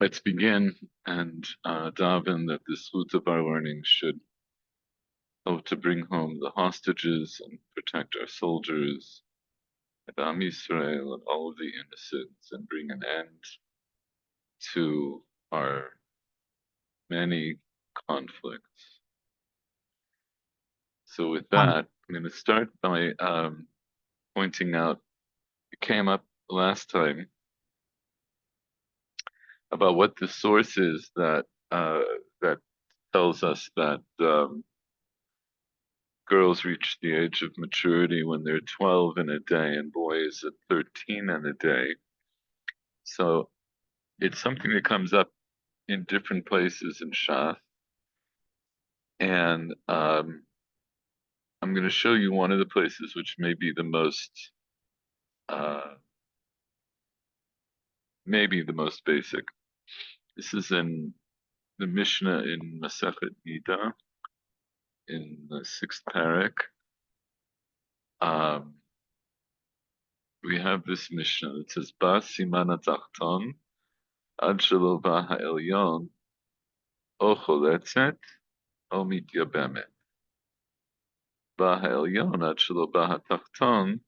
Let's begin and daven that this root of our learning should help to bring home the hostages and protect our soldiers and Am Yisrael and all of the innocents and bring an end to our many conflicts. So with Um, that, I'm going to start by pointing out, it came up last time about what the source is that tells us that girls reach the age of maturity when they're 12 in a day and boys at 13 in a day. So it's something that comes up in different places in Shas. And I'm going to show you one of the places which may be the most, uh, maybe the most basic. This is in the Mishnah in Masechet Nida, in the sixth parak. Um, we have this Mishnah that says, Ba siman atachton ad shelo ba ha'elyon o choletzet o mityabemet. Ba ha'elyon ad shelo ba ha'tachton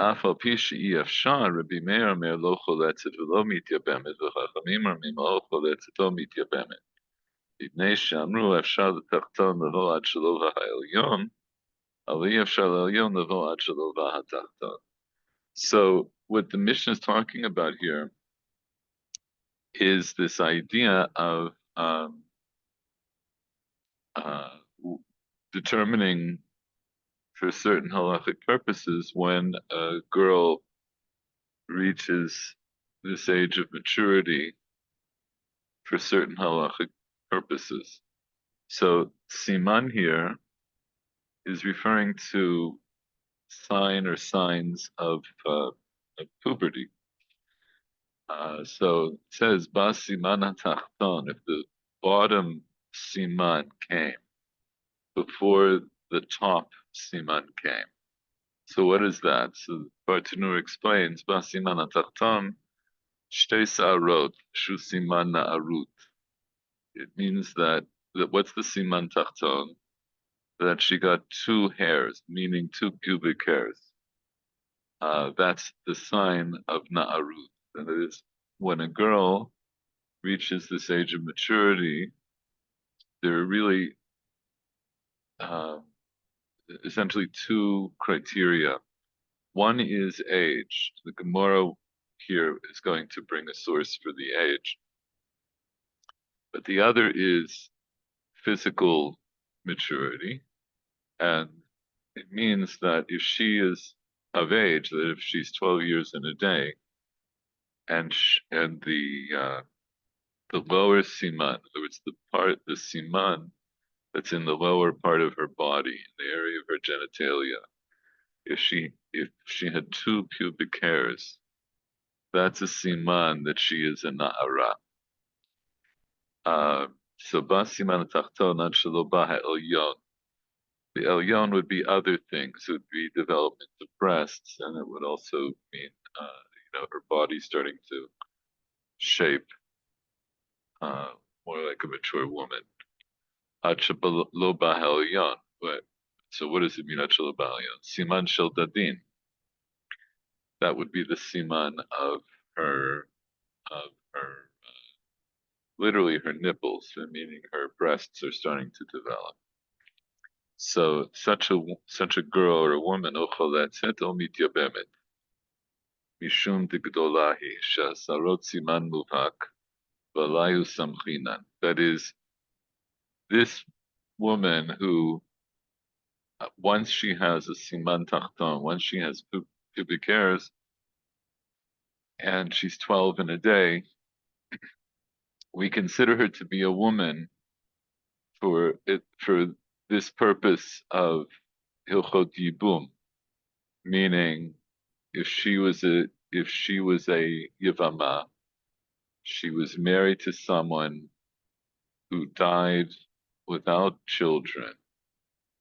אף על פי שאי אפשר, רבי מאיר אומר לא חולצת ולא מתייבמת, וחכמים אומרים או חולצת או מתייבמת. מפני שאמרו אפשר לתחתון לבוא עד שלא העליון, אבל אי אפשר לעליון לבוא עד שלא התחתון. So what the Mishnah is talking about here is this idea of uh, determining for certain halachic purposes when a girl reaches this age of maturity for certain halachic purposes. So siman here is referring to sign or signs of puberty. So it says ba siman hatachton, if the bottom siman came before the top siman came. So what is that? So Bartanur explains ba siman hatachton shtei sa'arot shu siman na'arut. It means that what's the siman tachton? That she got two hairs, meaning two pubic hairs. That's the sign of na'arut. And it is when a girl reaches this age of maturity, there are really uh, essentially two criteria. One is age. The Gemara here is going to bring a source for the age, but the other is physical maturity. And it means that if she is of age, that if she's 12 years in a day, and the lower siman, in other words, the siman that's in the lower part of her body, in the area of her genitalia, if she had two pubic hairs, that's a siman that she is a na'ara. So ba siman tachton ad shelo ba ha'elyon. The elyon would be other things. It would be development of breasts, and it would also mean, her body starting to shape more like a mature woman. Lo ba'elyon. So what does it mean, Lo ba'elyon? Siman shel dadin. That would be the siman of her, of her, literally her nipples, meaning her breasts are starting to develop. So such a girl or a woman, ocholetzet o mityabemet. Mishum digdolahi shasarot siman muvhak v'layu samchinan. That is, this woman who, once she has a siman tachton, once she has pubic hairs, and she's 12 in a day, we consider her to be a woman for this purpose of hilchot yibum, meaning if she was a yivama, she was married to someone who died without children,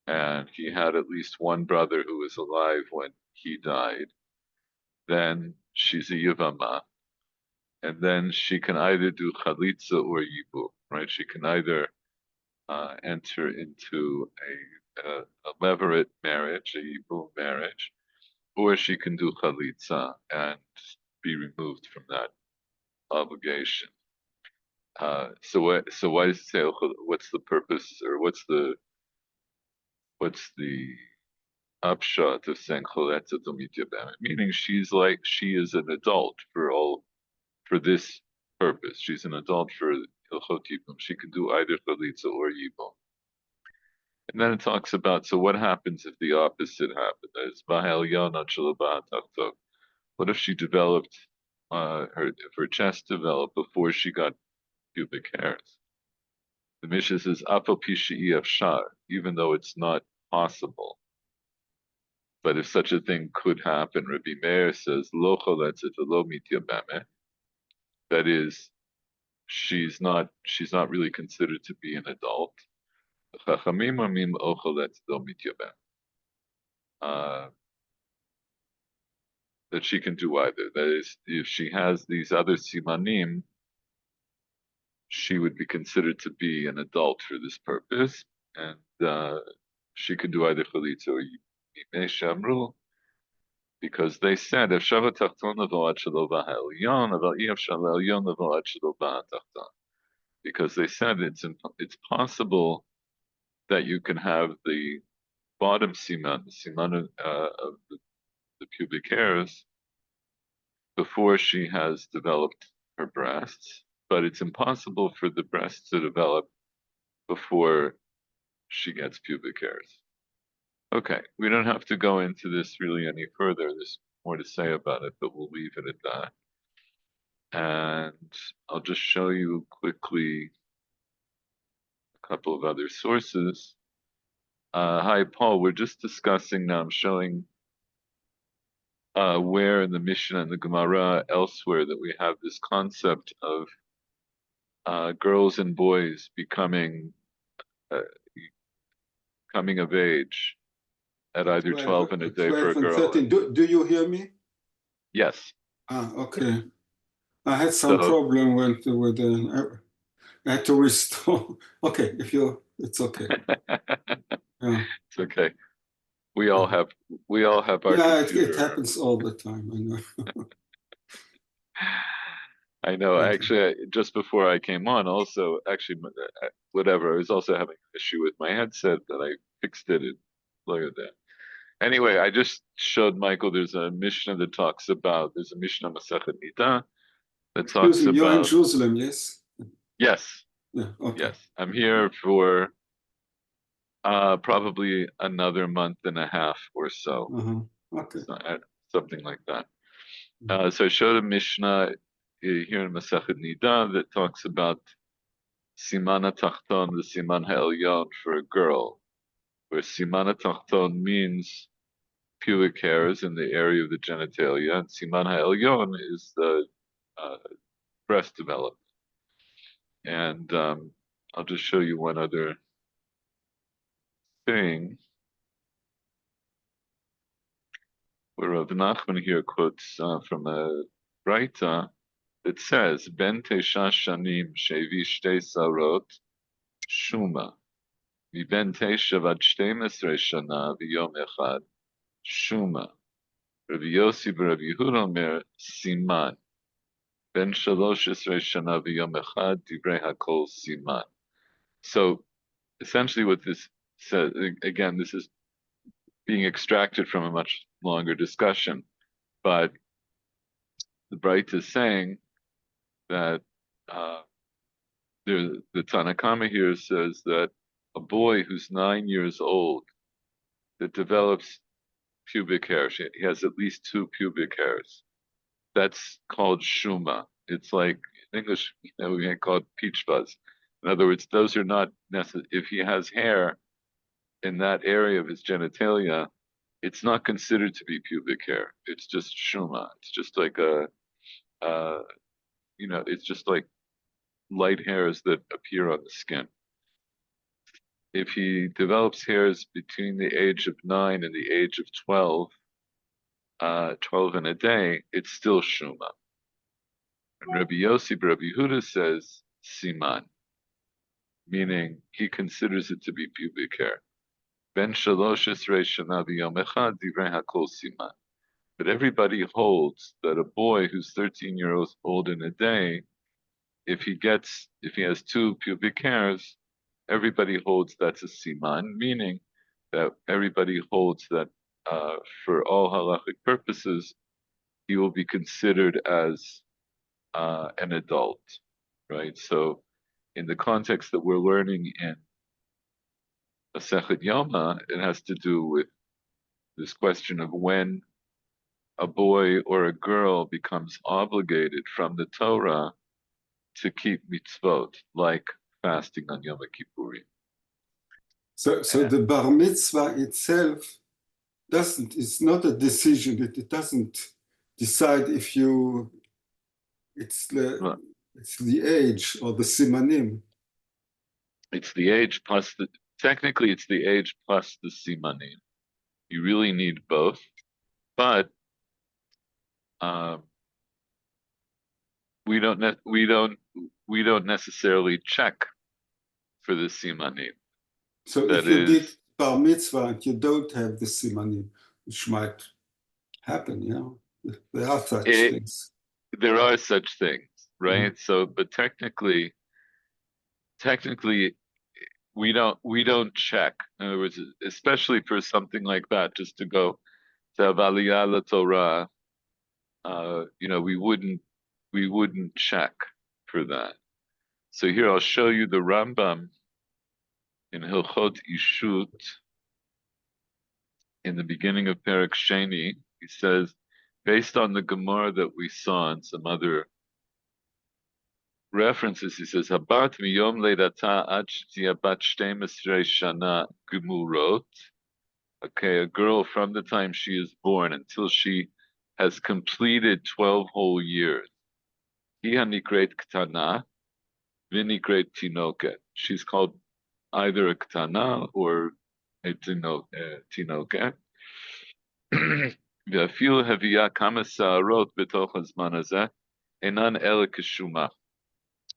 and he had at least one brother who was alive when he died, then she's a yivama. and then she can either do chalitza or yibu, right? She can either enter into a levirate marriage, a yibu marriage, or she can do chalitza and be removed from that obligation. So why does it say what's the purpose or what's the upshot of saying choletzet u'mityabemet? Meaning she is an adult for this purpose. She's an adult for hilchot yibum. She can do either chalitza or yibum. And then it talks about, so what happens if the opposite happened? That is, bahel yonah shelo ba'atachto. What if she developed if her chest developed before she got pubic hairs? The Mishnah says, "Afal pi she'i afshar," even though it's not possible. But if such a thing could happen, Rabbi Meir says, "Lo choletzet v'lo mityabemet." That is, she's not really considered to be an adult. Chachamim amim o choletzet lo mityabemet. That she can do either. That is, if she has these other simanim, she would be considered to be an adult for this purpose, and she could do either chalitza or yimei shamru, because they said if shava tachton levo ad shelo ba'elyon, aval I efshar le'elyon levo ad shelo ba'atachton, because they said it's possible that you can have the bottom siman, the siman of the pubic hairs, before she has developed her breasts, but it's impossible for the breasts to develop before she gets pubic hairs. Okay, we don't have to go into this really any further. There's more to say about it, but we'll leave it at that. And I'll just show you quickly a couple of other sources. Hi, Paul. We're just discussing now. I'm showing where in the Mishnah and the Gemara elsewhere that we have this concept of girls and boys uh, coming of age at either 12 and a day for a 12 and girl. 13. Do you hear me? Yes. Okay. I had some problem with the. I had to restore. Okay, it's okay. Yeah. It's okay. We all have our computer. It happens all the time. I know. I know. Actually, just before I came on, also, actually, whatever, I was also having an issue with my headset that I fixed it. Look at that. Anyway, I just showed Michael there's a Mishnah that talks about, there's a Mishnah Masechet Nida that talks about. You're in Jerusalem, yes? Yes. Yeah, okay. Yes. I'm here for probably another month and a half or so. Okay. Something like that. So I showed a Mishnah here in Masechet Nida that talks about Siman HaTachton, the Siman HaElyon for a girl, where Siman HaTachton means pubic hairs in the area of the genitalia, and Siman HaElyon is the breast development. And I'll just show you one other thing, where Rav Nachman here quotes from a Braita that says, Ben Tesha Shanim Shevi Shtei Sarot Shuma, Miben Tesha Vad 12 Shana V'Yom Echad Shuma. Rabbi Yossi v'Rabbi Yehuda Omer Siman. Ben 13 Shana V'Yom Echad Divrei HaKol Siman. So essentially what this says, again, this is being extracted from a much longer discussion, but the Bright is saying that the Tanakama here says that a boy who's 9 years old that develops pubic hair, he has at least 2 pubic hairs. That's called shuma. It's like in English, we may call it peach fuzz. In other words, those are not necessary. If he has hair in that area of his genitalia, it's not considered to be pubic hair. It's just shuma. It's just like it's just like light hairs that appear on the skin. If he develops hairs between the age of 9 and the age of 12, 12 and a day, it's still shuma. And Rabbi Yossi, Rabbi Yehuda says siman, meaning he considers it to be pubic hair. Ben shalosh esrei shana v'yom echad divrei hakol siman. But everybody holds that a boy who's 13 years old in a day, if he has two pubic hairs, everybody holds that's a siman, meaning that everybody holds that for all halachic purposes, he will be considered as an adult, right? So, in the context that we're learning in Masechet Yoma, it has to do with this question of when a boy or a girl becomes obligated from the Torah to keep mitzvot, like fasting on Yom Kippurim. So the bar mitzvah itself it's not a decision. It doesn't decide if it's Well, the age or the simanim. it's the age plus technically it's the age plus the simanim. You really need both, but um, we don't necessarily check for the simanim. So That if you did is, bar mitzvah and you don't have the simanim, which might happen, there are such things. there are such things, Mm-hmm. right? So, but technically, we don't check. In other words, especially for something like that, just to go to have Aliyah la Torah, we wouldn't check for that. So here I'll show you the Rambam in Hilchot Ishut in the beginning of Perek Sheni. He says, based on the Gemara that we saw and some other references, he says, Habat miyom leidata ad shetiya bat 12 shana gemurot. Okay, a girl from the time she is born until she has completed 12 whole years. Hiha nikret ktana, vinikret tinoket. She's called either a ktana or a tinoket. ואפילו הביאה כמה שערות בתוך הזמן הזה, אינן אלא כשומah.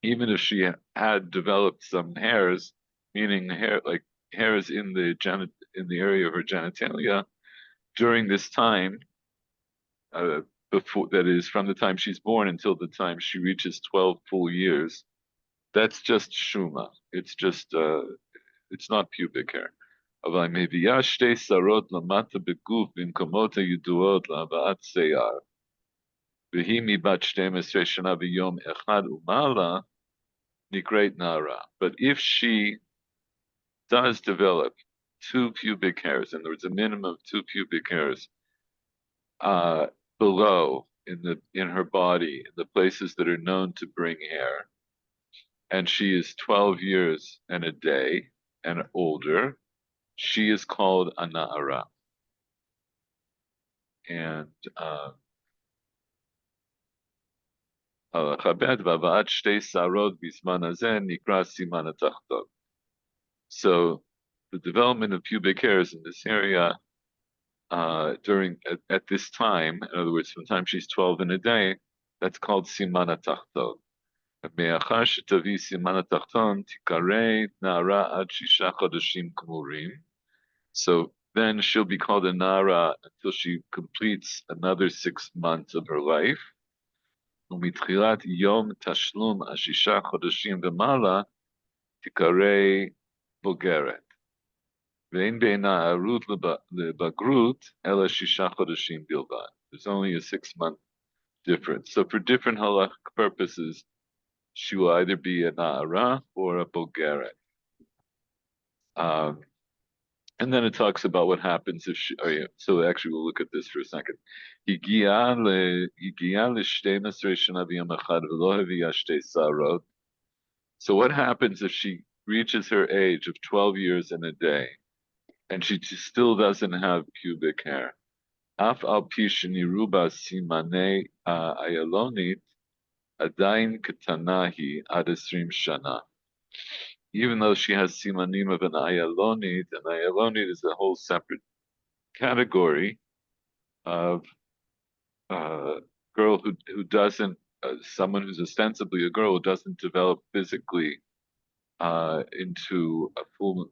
Even if she had developed some hairs, meaning hairs in the area of her genitalia, during this time, before that is from the time she's born until the time she reaches 12 full years, that's just shuma. It's not pubic hair. אבל מביאה שתי שערות למטה בגוף במקומות הידועות להבאת שיער, והיא מבת 12 שנה ויום אחד ומעלה, נקראת נערה. But if she does develop two pubic hairs, in other words, a minimum of two pubic hairs below in her body, in the places that are known to bring hair, and she is 12 years and a day and older, she is called a na'ara. And so the development of pubic hairs in this area at this time, in other words, from the time she's 12 in a day, that's called siman atachton. מאחר שתביא סימן התחתון, תיקרא נערה עד 6 חודשים גמורים. So then she'll be called a nara until she completes another 6 months of her life. ומתחילת יום תשלום 6 חודשים ומעלה, תיקרא בוגרת. ואין בין הערות לבגרות, אלא 6 חודשים בלבד. There's only a 6-month difference. So for different halachic purposes, she will either be a na'ara or a bogeret. And then it talks about what happens if she. Oh yeah. So actually, we'll look at this for a second. So what happens if she reaches her age of 12 years and a day, and she still doesn't have pubic hair? Af al pi sheniruba simane ayalonit adain ketanahi ad 20 shana. Even though she has simanim of an ayalonit is a whole separate category of girl who doesn't someone who's ostensibly a girl doesn't develop physically into a full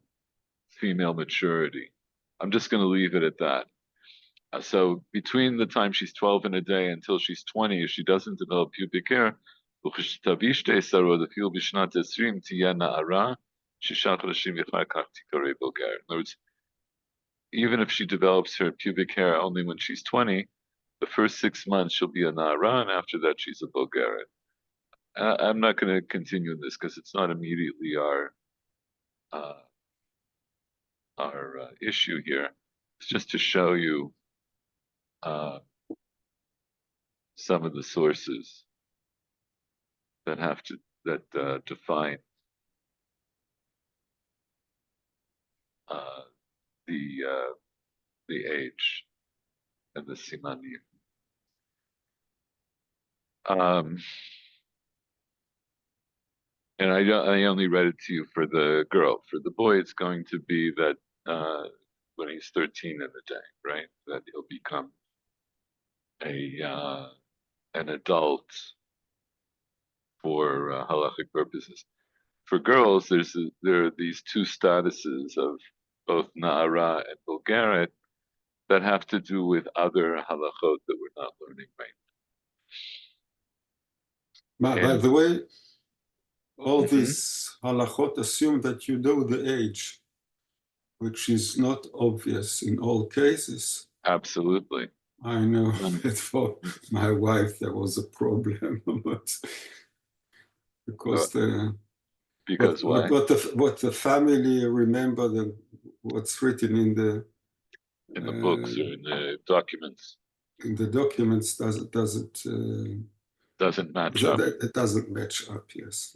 female maturity. I'm just going to leave it at that. So between the time she's 12 in a day until she's 20, if she doesn't develop pubic hair, in other words, even if she develops her pubic hair only when she's 20, the first 6 months she'll be a na'ara, and after that she's a bulgaret. I'm not going to continue this because it's not immediately uh, our issue here. It's just to show you uh, some of the sources that have to define uh, the the age and the simanim. Um, and I only read it to you for the girl. For the boy, it's going to be that when he's 13 in the day, right? That he'll become a an adult for halachic purposes. For girls, there are these two statuses of both Na'ara and Bulgaret that have to do with other halachot that we're not learning right By, now. by And the way, all mhm, these halachot assume that you know the age, which is not obvious in all cases. absolutely. I know Um, that for my wife there was a problem, but uh, because the because why? what the family remember what's written In the books or uh, in the documents in the documents doesn't doesn't match up. it doesn't match up. Yes.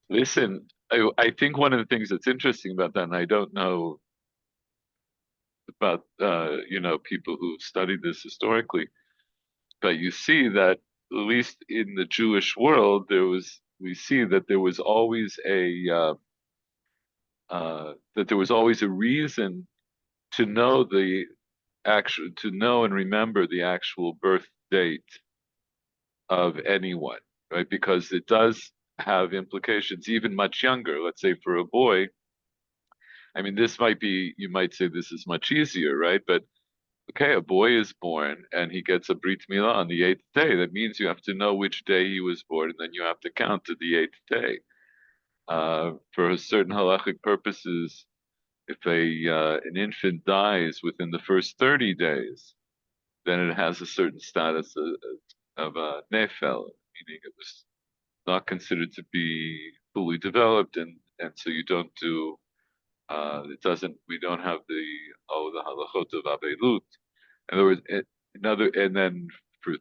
Listen, I think one of the things that's interesting about that, and I don't know about people who've studied this historically, but you see that at least in the Jewish world, we see that there was always a reason to know to know and remember the actual birth date of anyone, right? Because it does have implications, even much younger. Let's say for a boy, I mean, you might say this is much easier, right? But okay, a boy is born and he gets a brit milah on the eighth day. That means you have to know which day he was born, and then you have to count to the eighth day. For certain halachic purposes, if an infant dies within the first 30 days, then it has a certain status of a nefel, meaning it was not considered to be fully developed, and so you don't do it doesn't we don't have the halachot of abelut. In other words, and then for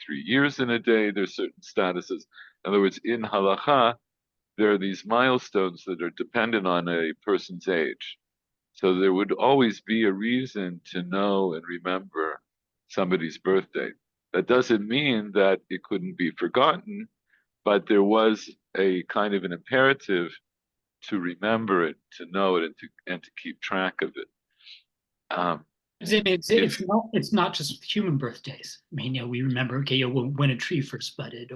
3 years in a day, there's certain statuses. In other words, in halacha, there are these milestones that are dependent on a person's age. So there would always be a reason to know and remember somebody's birthday. That doesn't mean that it couldn't be forgotten, but there was a kind of an imperative to remember it, to know it, and to keep track of it. Um, It's if not just human birthdays. I mean, we remember, okay, when a tree first budded,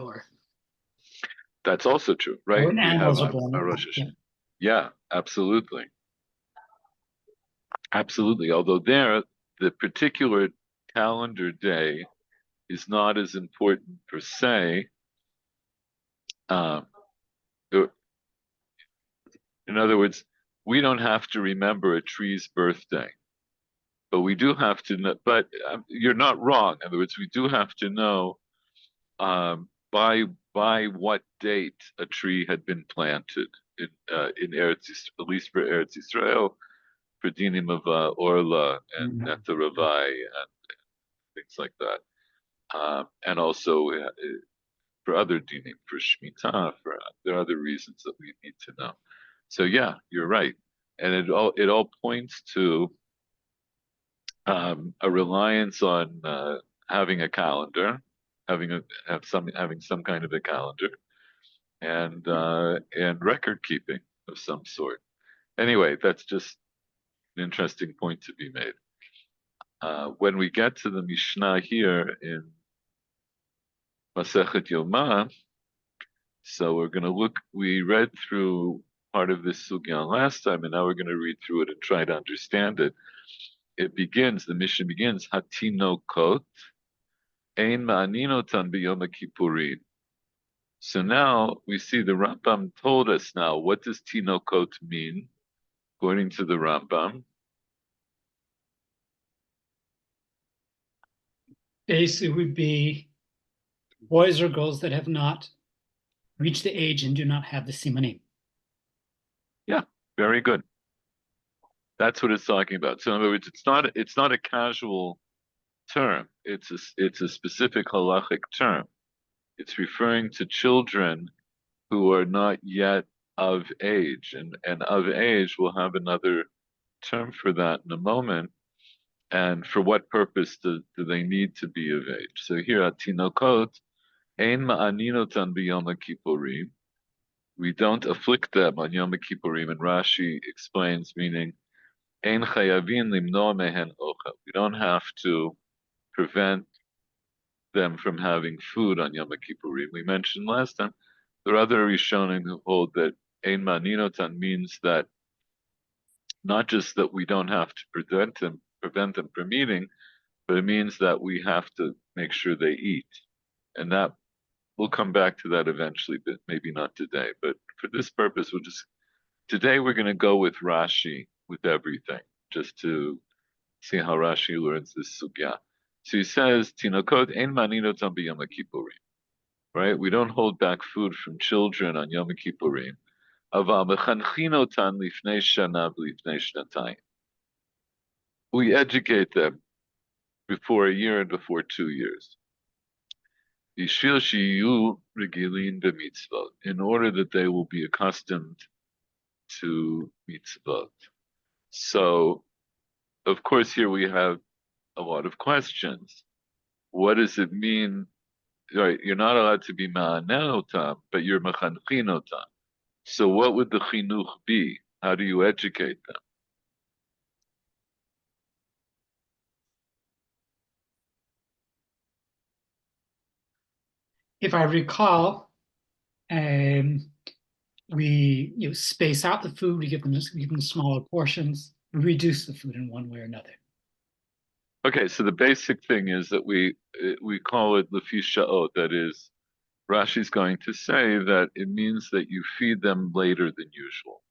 That's also true, or right? when We have animals are born. our Rosh Yeah. Hashanah. Yeah, absolutely, absolutely. Although the particular calendar day is not as important per se. Um, in other words, we don't have to remember a tree's birthday, but we do have to know. But you're not wrong. In other words, we do have to know by what date a tree had been planted in Eretz, at least for Eretz Israel, for dinim of Orla and Mhm. Netaravai and things like that, and also for other dinim, for Shemitah, there are other reasons that we need to know. So yeah, you're right, and it all points to a reliance on having a calendar, having some kind of a calendar, and record keeping of some sort. Anyway, that's just an interesting point to be made. When we get to the Mishnah here in Masechet Yoma. So we're going to look. We read through part of this sugya last time, and now we're going to read through it and try to understand it. It begins. The mission begins. Hatinokot ein ma'aninotan b'yom kippurim. So now we see the Rambam told us now. What does tinokot mean, according to the Rambam? Basically, would be boys or girls that have not reached the age and do not have the simanim. Yeah, very good. That's what it's talking about. So in other words, it's not a casual term. It's a specific halachic term. It's referring to children who are not yet of age, and of age we'll have another term for that in a moment. And for what purpose do they need to be of age? So here at Tinokot, ein ma'aninotan b'yom kippurim. We don't afflict them on Yom Kippurim, and Rashi explains, meaning ein chayavin limnoa mehen ochel. We don't have to prevent them from having food on Yom Kippurim. We mentioned last time there are other Rishonim who hold that ein ma'aninotan means that not just that we don't have to prevent them from eating, but it means that we have to make sure they eat. And that we'll come back to that eventually, but maybe not today. But for this purpose, today we're going to go with Rashi with everything, just to see how Rashi learns this sugya. So he says, Tinokot ein maninotam b'yom kippurim. Right? We don't hold back food from children on Yom Kippurim. Aval mechanchin lifnei shana v'lifnei shnatayim. We educate them before a year and before 2 years. Yishvil shiyu regilin b'mitzvot, in order that they will be accustomed to mitzvot. So, of course, here we have a lot of questions. What does it mean? Right, you're not allowed to be ma'anenotam, but you're mechanchin. So what would the chinuch be? How do you educate them? If I recall, we space out the food, we give them smaller portions, we reduce the food in one way or another. Okay, so the basic thing is that we call it lefi sha'ot. That is, Rashi's going to say that it means that you feed them later than usual.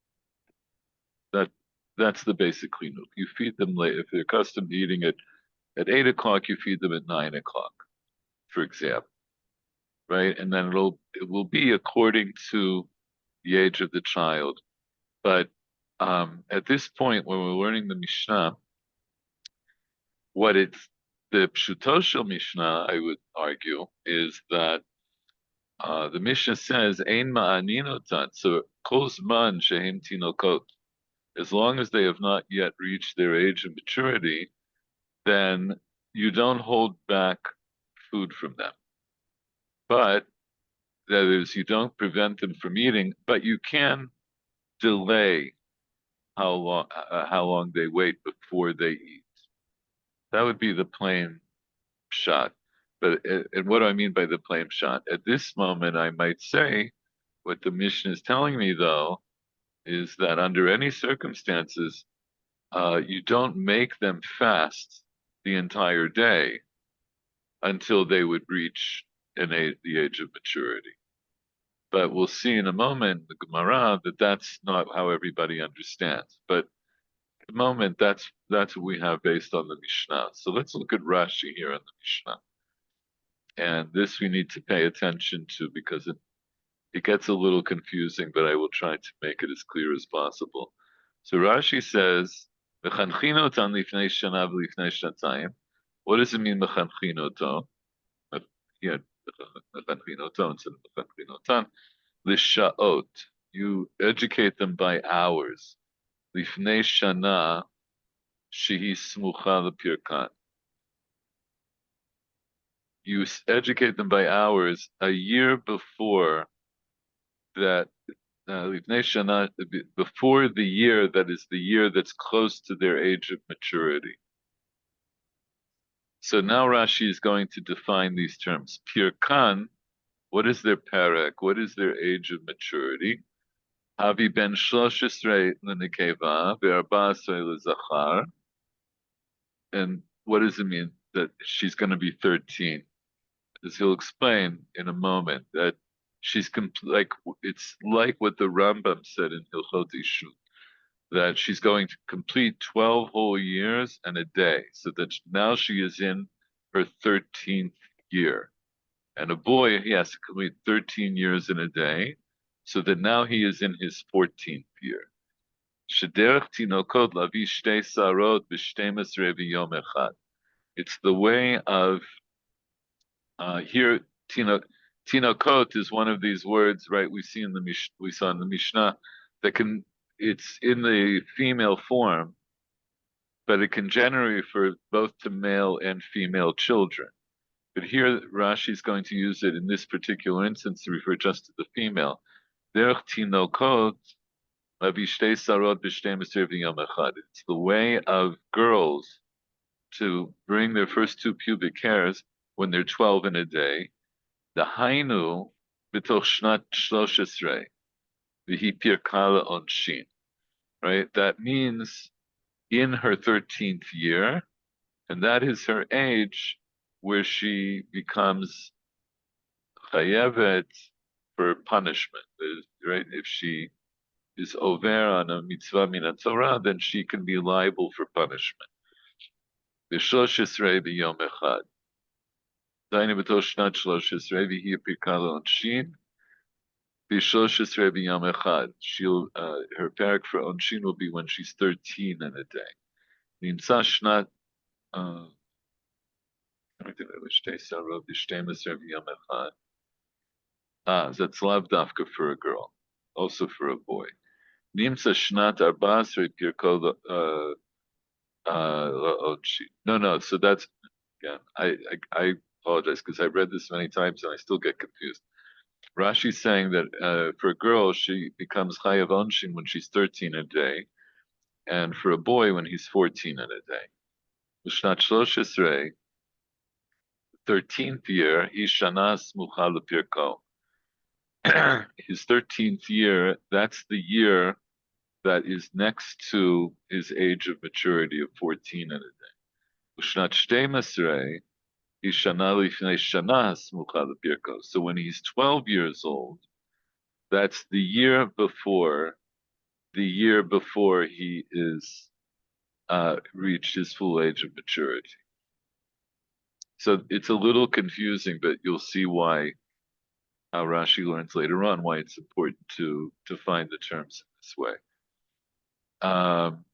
That's the basic chinuch. You feed them late. If they're accustomed to eating it at 8 o'clock, you feed them at 9 o'clock, for example, right? And then it will be according to the age of the child. But at this point, when we're learning the Mishnah, the Pshuto Mishnah, I would argue, is that the Mishnah says, Ein ma'aninotan, so kol zman shehem tinokot, as long as they have not yet reached their age of maturity, then you don't hold back food from them. But that is, you don't prevent them from eating, but you can delay how long they wait before they eat. That would be the plain shot. But and what do I mean by the plain shot? At this moment, I might say what the Mishnah is telling me, though, is that under any circumstances, you don't make them fast the entire day until they would reach the age of maturity. But we'll see in a moment, the Gemara, that that's not how everybody understands. But at the moment, that's what we have based on the Mishnah. So let's look at Rashi here on the Mishnah. And this we need to pay attention to because it gets a little confusing, but I will try to make it as clear as possible. So Rashi says, "Mechanchinot lifnei shana v'lifnei shnatayim." What does it mean, mechanchinot? Here, mechanchinot instead of mechanchinot. Lishaot. You educate them by hours. Lifnei shana shehi smucha lepirkan. You educate them by hours a year before that, before the year that is the year that's close to their age of maturity. So now Rashi is going to define these terms. Pirkan What is their perek? What is their age of maturity? Havi ben 13 l'nekeva ve'arba'asrei l'zachar. And what does it mean that she's going to be 13? As he'll explain in a moment, that she's like it's like what the Rambam said in Hilchot Ishut, that she's going to complete 12 whole years and a day, so that now she is in her 13th year. And a boy, he has to complete 13 years in a day, so that now he is in his 14th year. Shederech tinokot lavi shtei sarot b'shtemes revi yom echad. It's the way of here. Tinokot is one of these words, right? We saw in the Mishnah that can. It's in the female form, but it can generally refer both to male and female children. But here Rashi is going to use it in this particular instance to refer just to the female. Derech tinokot lavi shtei sarot b'shtemes revi yom echad. It's the way of girls to bring their first two pubic hairs when they're 12 in a day. The hainu b'toch shnat 13 v'hi pirkala onshin. Right? That means in her 13th year, and that is her age where she becomes chayevet for punishment. Right? If she is over on a mitzvah min Torah, then she can be liable for punishment. ב-13 ביום אחד. דהיינו בתוך שנת 13, והיא פרקה לעונשין, ב-13 ביום אחד. Her parak for onshin will be when she's 13 in a day. נמצא שנת, שתי שרות ב-12 ביום אחד. That's lav dafka for a girl, also for a boy. נמצא שנת 14 פרקה no. So that's again. I apologize because I've read this many times and I still get confused. Rashi's saying that for a girl she becomes chayav onshin when she's 13 a day, and for a boy when he's 14 in a day. L'shnat 13, 13th year, he's shana smucha lepirko. His 13th year, that's the year that is next to his age of maturity of 14 in a day. L'shnat 12, he's shana lifnei shana smucha lepirko. So when he's 12 years old, that's the year before he is reached his full age of maturity. So it's a little confusing, but you'll see why, how Rashi learns later on, why it's important to find the terms in this way.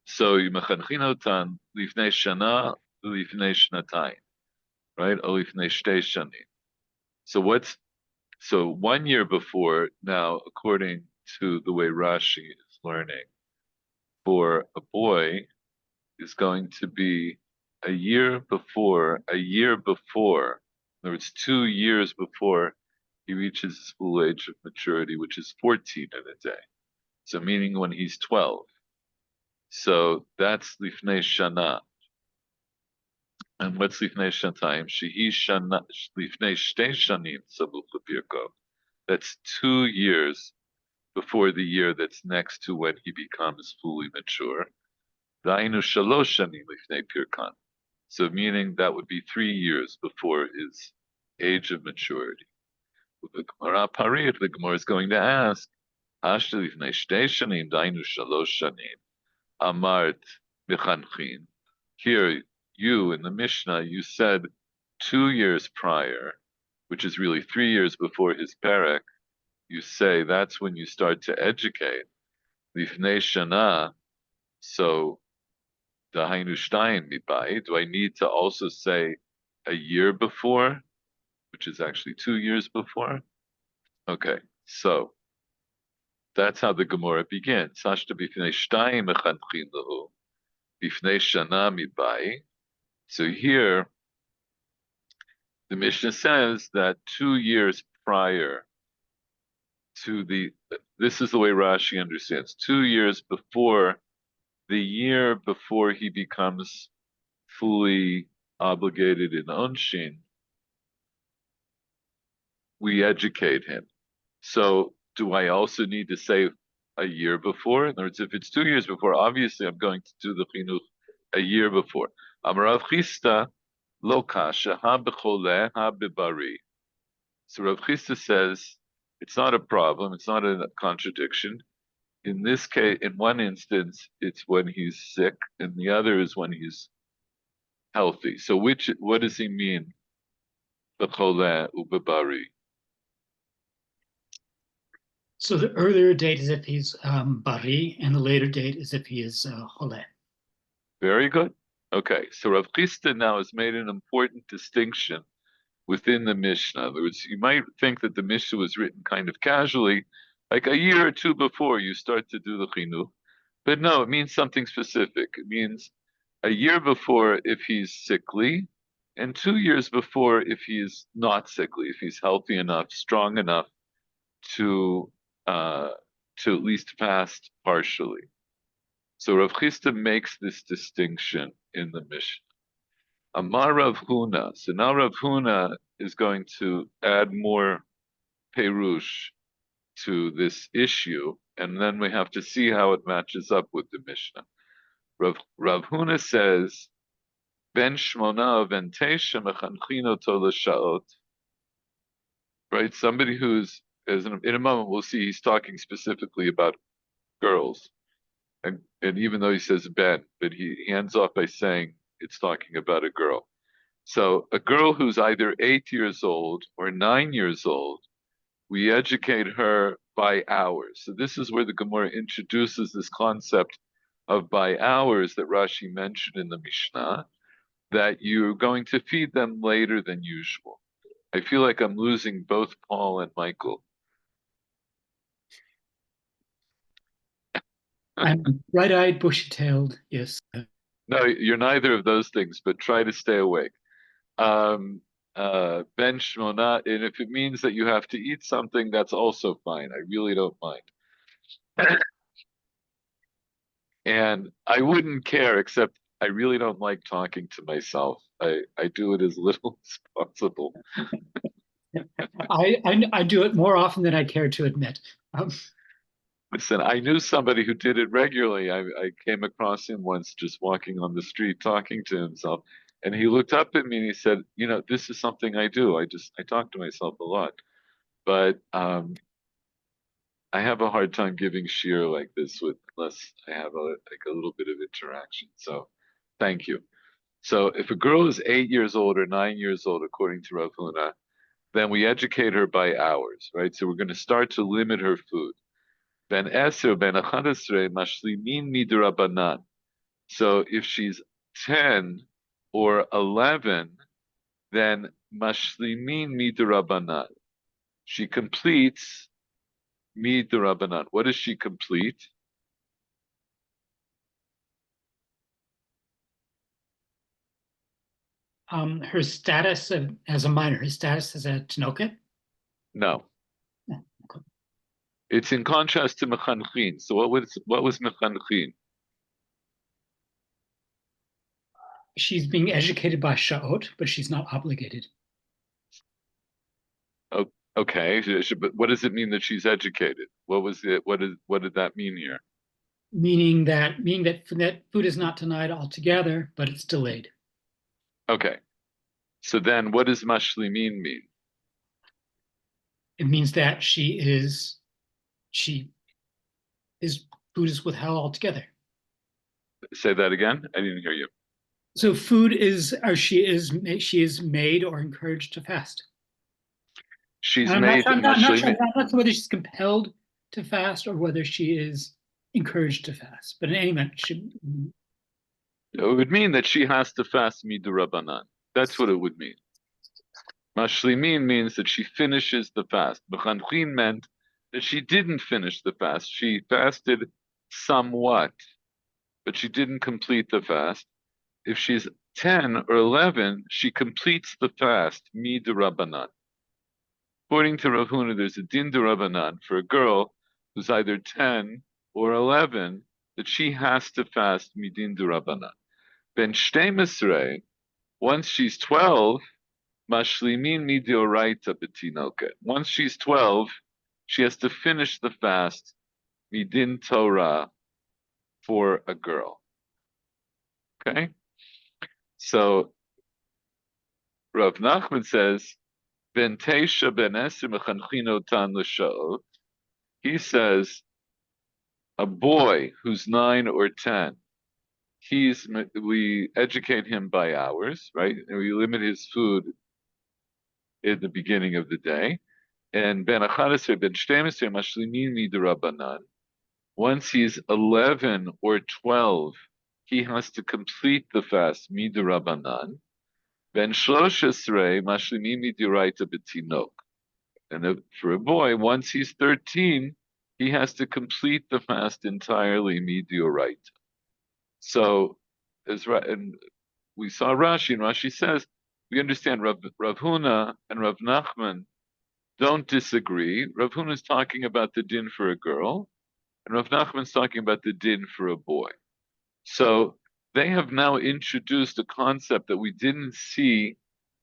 So Yimachanchin lifnei shana lifnei shnatayim, right? Or lifnei shtei shanim. So 1 year before now, according to the way Rashi is learning, for a boy is going to be a year before, in other words, 2 years before he reaches his full age of maturity, which is 14 in a day. So meaning when he's 12. So that's lifnei shana. And what's lifnei shantaim? Shehi shana lifnei shtei shanim sabuch lepirko. That's 2 years before the year that's next to when he becomes fully mature. Dainu shalosh shanim lifnei pirkan. So meaning that would be 3 years before his age of maturity. The Gemara Parit, the Gemara is going to ask, Hashta lifnei shtei shanim dainu shalosh shanim amart michanchin. Here, you in the Mishnah, you said 2 years prior, which is really 3 years before his parak. You say that's when you start to educate. Lifnei shana. So dahainu shtayim mibai. Do I need to also say a year before, which is actually 2 years before? Okay, so that's how the Gemara begins. Hashta bifnei shtayim mechanchin lehu. Bifnei shana mibai. So here, the Mishnah says that 2 years prior to this is the way Rashi understands, 2 years before, the year before he becomes fully obligated in Onshin, we educate him. So do I also need to say a year before? In other words, if it's 2 years before, obviously I'm going to do the chinuch a year before. Amarav Chisda lo kasha ha bechole ha bebari. So Rav Chisda says it's not a problem, it's not a contradiction. In this case, in one instance, it's when he's sick, and the other is when he's healthy. So what does he mean? Bechole ubebari. So the earlier date is if he's bari, and the later date is if he is chole. Very good. Okay, so Rav Chisda now has made an important distinction within the Mishnah. In other words, you might think that the Mishnah was written kind of casually, like a year or two before you start to do the chinuch. But no, it means something specific. It means a year before if he's sickly, and 2 years before if he's not sickly, if he's healthy enough, strong enough to at least fast partially. So Rav Chisda makes this distinction in the Mishnah. Amar Rav Huna. So now Rav Huna is going to add more perush to this issue, and then we have to see how it matches up with the Mishnah. Rav Huna says, Ben Shmona ben Tesha mechanchino to l'shaot. Right, somebody who's, in a moment we'll see he's talking specifically about girls, and even though he says Ben, but he ends off by saying it's talking about a girl. So a girl who's either 8 years old or 9 years old, we educate her by hours. So this is where the Gemara introduces this concept of by hours that Rashi mentioned in the Mishnah, that you're going to feed them later than usual. I feel like I'm losing both Paul and Michael. I'm bright-eyed, bushy-tailed, yes. No, you're neither of those things, but try to stay awake. Ben Shmona, and if it means that you have to eat something, that's also fine. I really don't mind. And I wouldn't care, except I really don't like talking to myself. I do it as little as possible. I do it more often than I care to admit. Listen, I knew somebody who did it regularly. I came across him once just walking on the street talking to himself. And he looked up at me and he said, this is something I do. I talk to myself a lot. But I have a hard time giving shear like this unless I have a little bit of interaction. So thank you. So if a girl is 8 years old or 9 years old, according to Rav Huna, then we educate her by hours, right? So we're going to start to limit her food. Ben Eser, Ben Achadesre, Mashlimin Midrabanan. So if she's 10 or 11, then Mashlimin Midrabanan. She completes Midrabanan. What does she complete? Her status as a minor, her status as a tinoket? No. Yeah, okay. It's in contrast to Mechanchin. So what was Mechanchin? She's being educated by Sha'ot, but she's not obligated. Oh, okay, but what does it mean that she's educated? What was it? What did that mean here? Meaning that food is not denied altogether, but it's delayed. Okay. So then what does mashlimin mean? It means that food is withheld altogether. Say that again. I didn't hear you. So she is made or encouraged to fast. She's I'm made. not sure whether she's compelled to fast or whether she is encouraged to fast. But in any event, It would mean that she has to fast midurabanan. That's what it would mean. Mashlimin means that she finishes the fast. Mechanchin meant that she didn't finish the fast. She fasted somewhat, but she didn't complete the fast. If she's 10 or 11, she completes the fast, midurabanan. According to Rav Huna, there's a din d'Rabbanan for a girl who's either 10 or 11 that she has to fast midin d'Rabbanan. Ben Shtei Mesrei, once she's 12, Mashlimin midioraita betinoket. Once she's 12, she has to finish the fast midin Torah for a girl. Okay? So Rav Nachman says, Ben Tesha Ben Eser mechanchinotan l'sha'ot. He says, a boy who's 9 or 10, we educate him by hours, right? And we limit his food in the beginning of the day. And Ben Achadesher, Ben Shtemeser, Mashlimin Midrabanan. Once he's 11 or 12, he has to complete the fast Midrabanan. Ben Shloshesrei, Mashlimin Midiraita Betinok. And for a boy, once he's 13, he has to complete the fast entirely Midioraita. So, and we saw Rashi, and Rashi says, we understand Rav Huna and Rav Nachman don't disagree. Rav Huna is talking about the din for a girl, and Rav Nachman is talking about the din for a boy. So they have now introduced a concept that we didn't see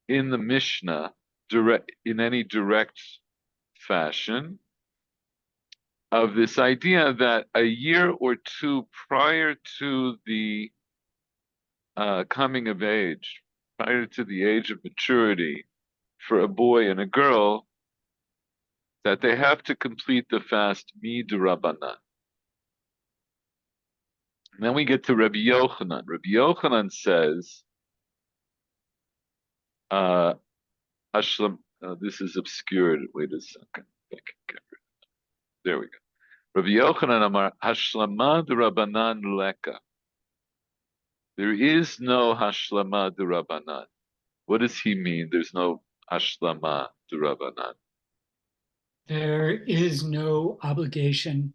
in the Mishnah in any direct fashion, of this idea that a year or two prior to the coming of age, prior to the age of maturity for a boy and a girl, that they have to complete the fast midrabanan. And then we get to Rabbi Yochanan. Rabbi Yochanan says, this is obscured. Wait a second. There we go. Rabbi Yochanan Amar Hashlama d'Rabanan Leka. There is no Hashlama d'Rabanan. What does he mean? There's no Hashlama d'Rabanan. There is no obligation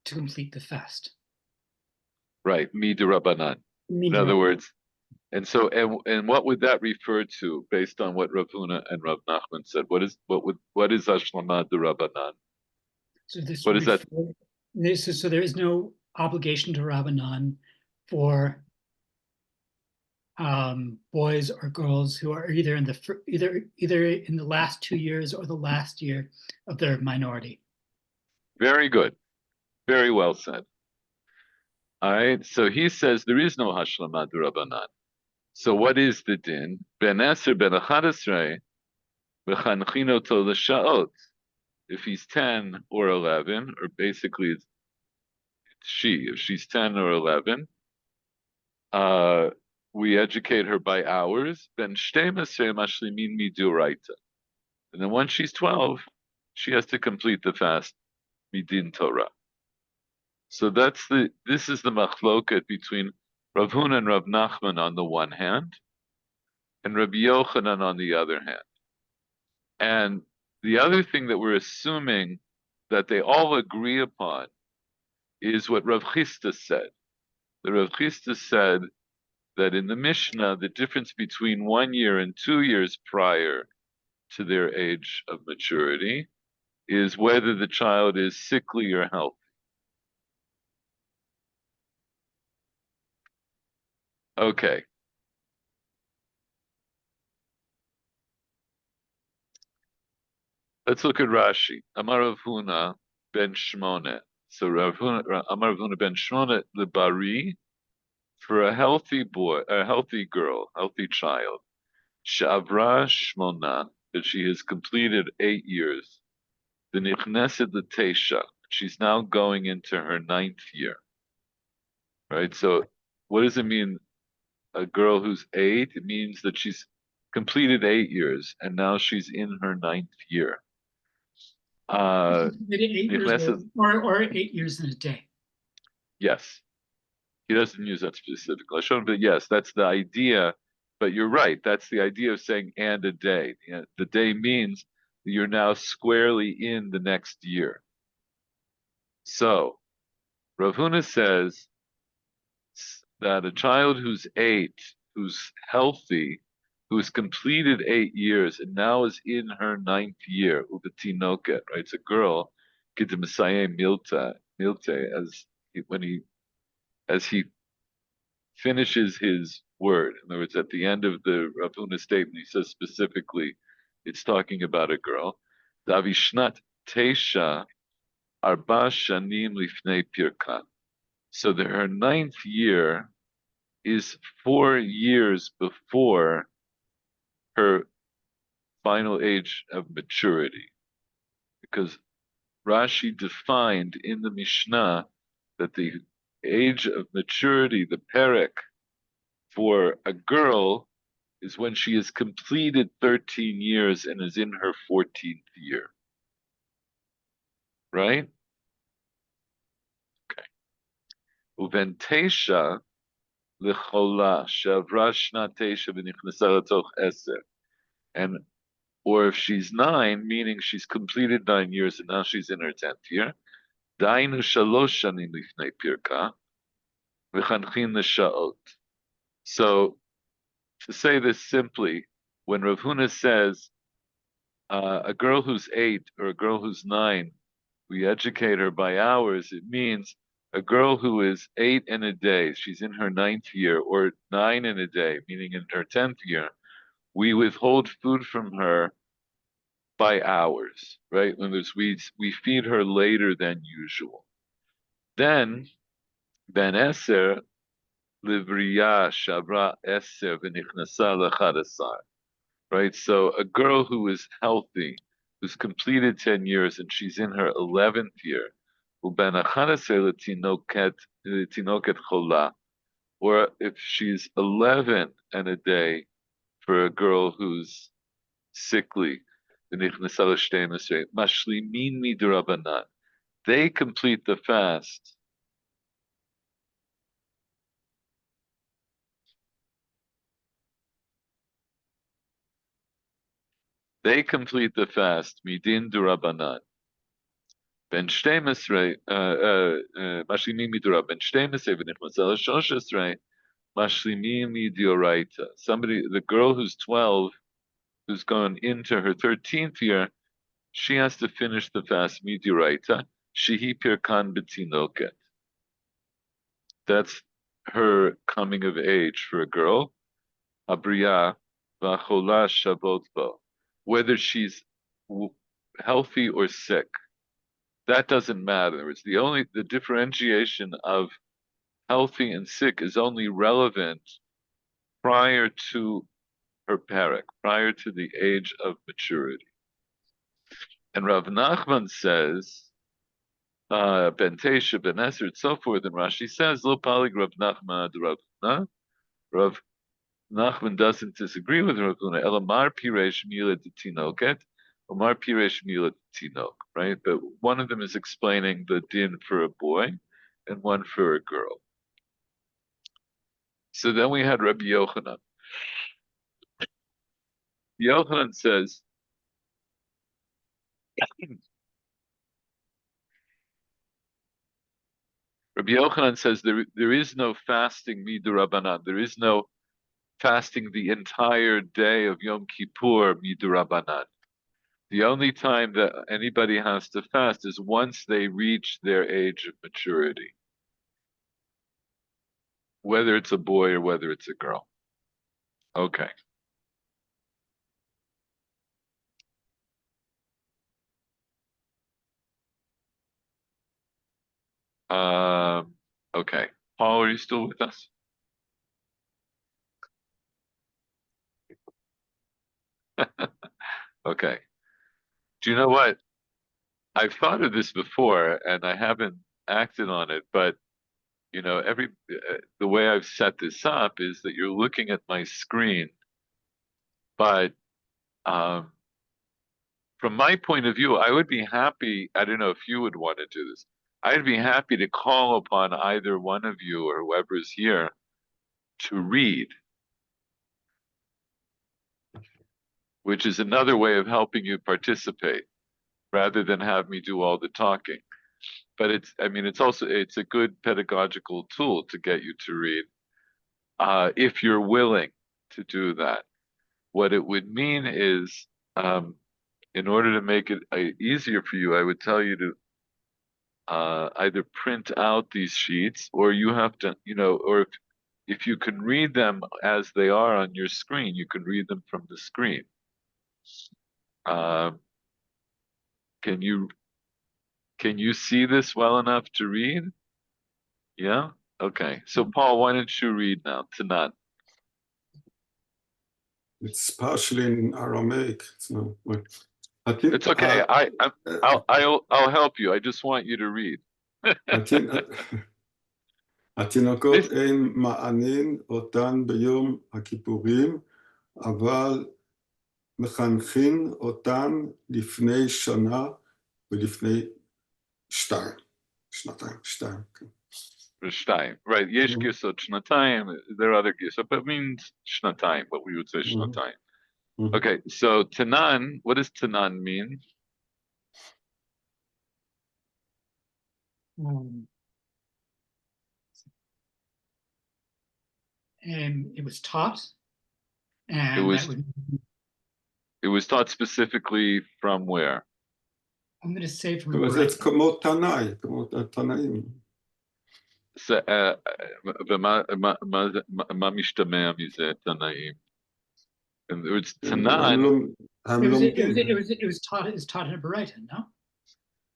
to complete the fast. Right, d'Rabanan. In other words, and so what would that refer to based on what Rav Huna and Rav Nachman said? What is Hashlama d'Rabanan? So this What is that? So there is no obligation to Rabbanan for boys or girls who are either in the last 2 years or the last year of their minority. Very good. Very well said. All right. So he says there is no Hashlama d'Rabanan. So what is the din? Ben Eser ben Achadesrei v'chanchino to l'sha'ot. If he's 10 or 11, or basically it's she, if she's 10 or 11, we educate her by hours. Ben shteimasrei mashlimin miduraita. And then once she's 12, she has to complete the fast midin Torah. So this is the machloket between Rav Huna and Rav Nachman on the one hand, and Rabbi Yochanan on the other hand. And the other thing that we're assuming that they all agree upon is what Rav Chisda said. The Rav Chisda said that in the Mishnah, the difference between 1 year and 2 years prior to their age of maturity is whether the child is sickly or healthy. Okay. Let's look at Rashi. Amar Rav Huna ben Shmone. So Amar Rav Huna ben Shmone lebari, for a healthy boy, a healthy girl, healthy child. Shavra Shmona, that she has completed 8 years. The Nichneset L'Teisha, she's now going into her 9th year. Right? So what does it mean, a girl who's 8? It means that she's completed 8 years, and now she's in her 9th year. 8 years or 8 years in a day. Yes. He doesn't use that specific lashon, but yes, that's the idea. But you're right. That's the idea of saying and a day. The day means that you're now squarely in the next year. So Rav Huna says that a child who's 8, who's healthy, who's completed 8 years and now is in her 9th year, ubatinoket, right? It's a girl, kidemisaye milte, as he finishes his word. In other words, at the end of the Rav Huna statement, he says specifically, it's talking about a girl. Davishnat Tesha Arba Shanim Lifnei Pirkan. So that her ninth year is 4 years before her final age of maturity. Because Rashi defined in the Mishnah that the age of maturity, the perek, for a girl is when she has completed 13 years and is in her 14th year. Right? Okay. Uven tesha lechola shavra shna tesha v'nichnasa latoch eser. And or if she's 9, meaning she's completed 9 years and now she's in her 10th year, dainu shalosh shanim lifnei pirka v'chanchin l'sha'ot. So to say this simply, when Rav Huna says a girl who's 8 or a girl who's 9, we educate her by hours, it means a girl who is 8 in a day, she's in her 9th year, or 9 in a day, meaning in her 10th year, we withhold food from her by hours, right? In other words, we feed her later than usual. Then, Ben Eser, Livriya Shavra Eser V'nichnasa L'chadasar. Right? So a girl who is healthy, who's completed 10 years and she's in her 11th year, or if she's 11 and a day for a girl who's sickly, they complete the fast. They complete the fast, midin durabanan. Ben 12, mashlimim midurab. Ben 12, v'nichmasel shoshesrei, mashlimim midioraita. Somebody, the girl who's 12, who's gone into her 13th year, she has to finish the fast midioraita. Shehi pirkan betinoket. That's her coming of age for a girl. Abriya v'achola shabot bo. Whether she's healthy or sick, that doesn't matter. It's the differentiation of healthy and sick is only relevant prior to her perek, prior to the age of maturity. And Rav Nachman says, Ben Tesha, Ben Eser, and so forth, and Rashi says, Lo palig Rav Nachman ad Rav Huna. Rav Nachman doesn't disagree with Rav Huna. Elamar piresh milad tinoket, Omar piresh milad tinok, right? But one of them is explaining the din for a boy, and one for a girl. So then we had Rabbi Yochanan. Yochanan says, Rabbi Yochanan says there is no fasting midurabanan. There is no fasting the entire day of Yom Kippur midurabanan. The only time that anybody has to fast is once they reach their age of maturity, whether it's a boy or whether it's a girl. Okay. Okay. Paul, are you still with us? Okay. Do you know what? I've thought of this before and I haven't acted on it, but the way I've set this up is that you're looking at my screen, but um, from my point of view, I would be happy. I don't know if you would want to do this. I'd be happy to call upon either one of you or whoever's here to read, which is another way of helping you participate rather than have me do all the talking. But it's a good pedagogical tool to get you to read, if you're willing to do that. What it would mean is, in order to make it easier for you, I would tell you to either print out these sheets, or you have to, or if you can read them as they are on your screen, you can read them from the screen. Um, can you see this well enough to read? Yeah? Okay. So Paul, why don't you read now? Tanat. It's partially in Aramaic. So, I think It's okay. I'll help you. I just want you to read. התינוקות אין מענין אותן ביום הכיפורים, אבל מחנכין אותן לפני שנה ולפני שנתיים. Shnatayim. Right. Yesh girsot shnatayim. There are other girsot, but it means shnatayim, what we would say shnatayim. Okay, so Tanan, what does Tanan mean? And it was taught, and it was taught specifically from where? I'm going to say from it's כמו תנאי, כמו תנאים. ומה משתמע מזה תנאים? In other words, Tanan. It was taught in a Baraita, no?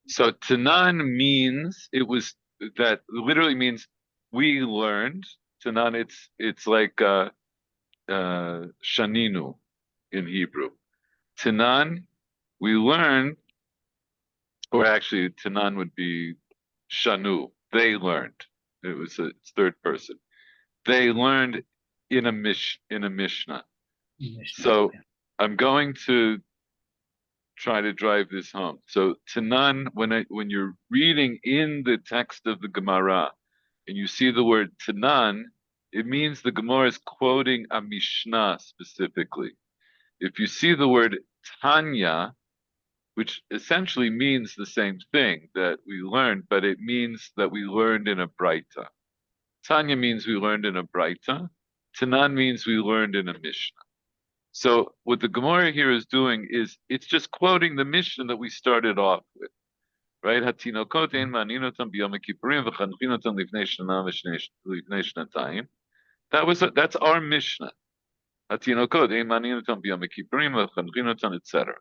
So Tanan means that literally means we learned. Tanan, it's like Shaninu in Hebrew. Tanan, we learned, or actually Tanan would be Shanu. They learned. It's third person. They learned in a Mishnah. So I'm going to try to drive this home. So Tanan, when you're reading in the text of the Gemara and you see the word Tanan, it means the Gemara is quoting a Mishnah specifically. If you see the word Tanya, which essentially means the same thing that we learned, but it means that we learned in a Braita. Tanya means we learned in a Braita. Tanan means we learned in a Mishnah. So what the Gemara here is doing is it's just quoting the Mishnah that we started off with, right? Hatinokot ein maninotam b'yom kippurim v'chanchinotam lifnei shana lifnei shnatayim. That's our Mishnah. Hatinokot ein maninotam b'yom kippurim v'chanchinotam, etc.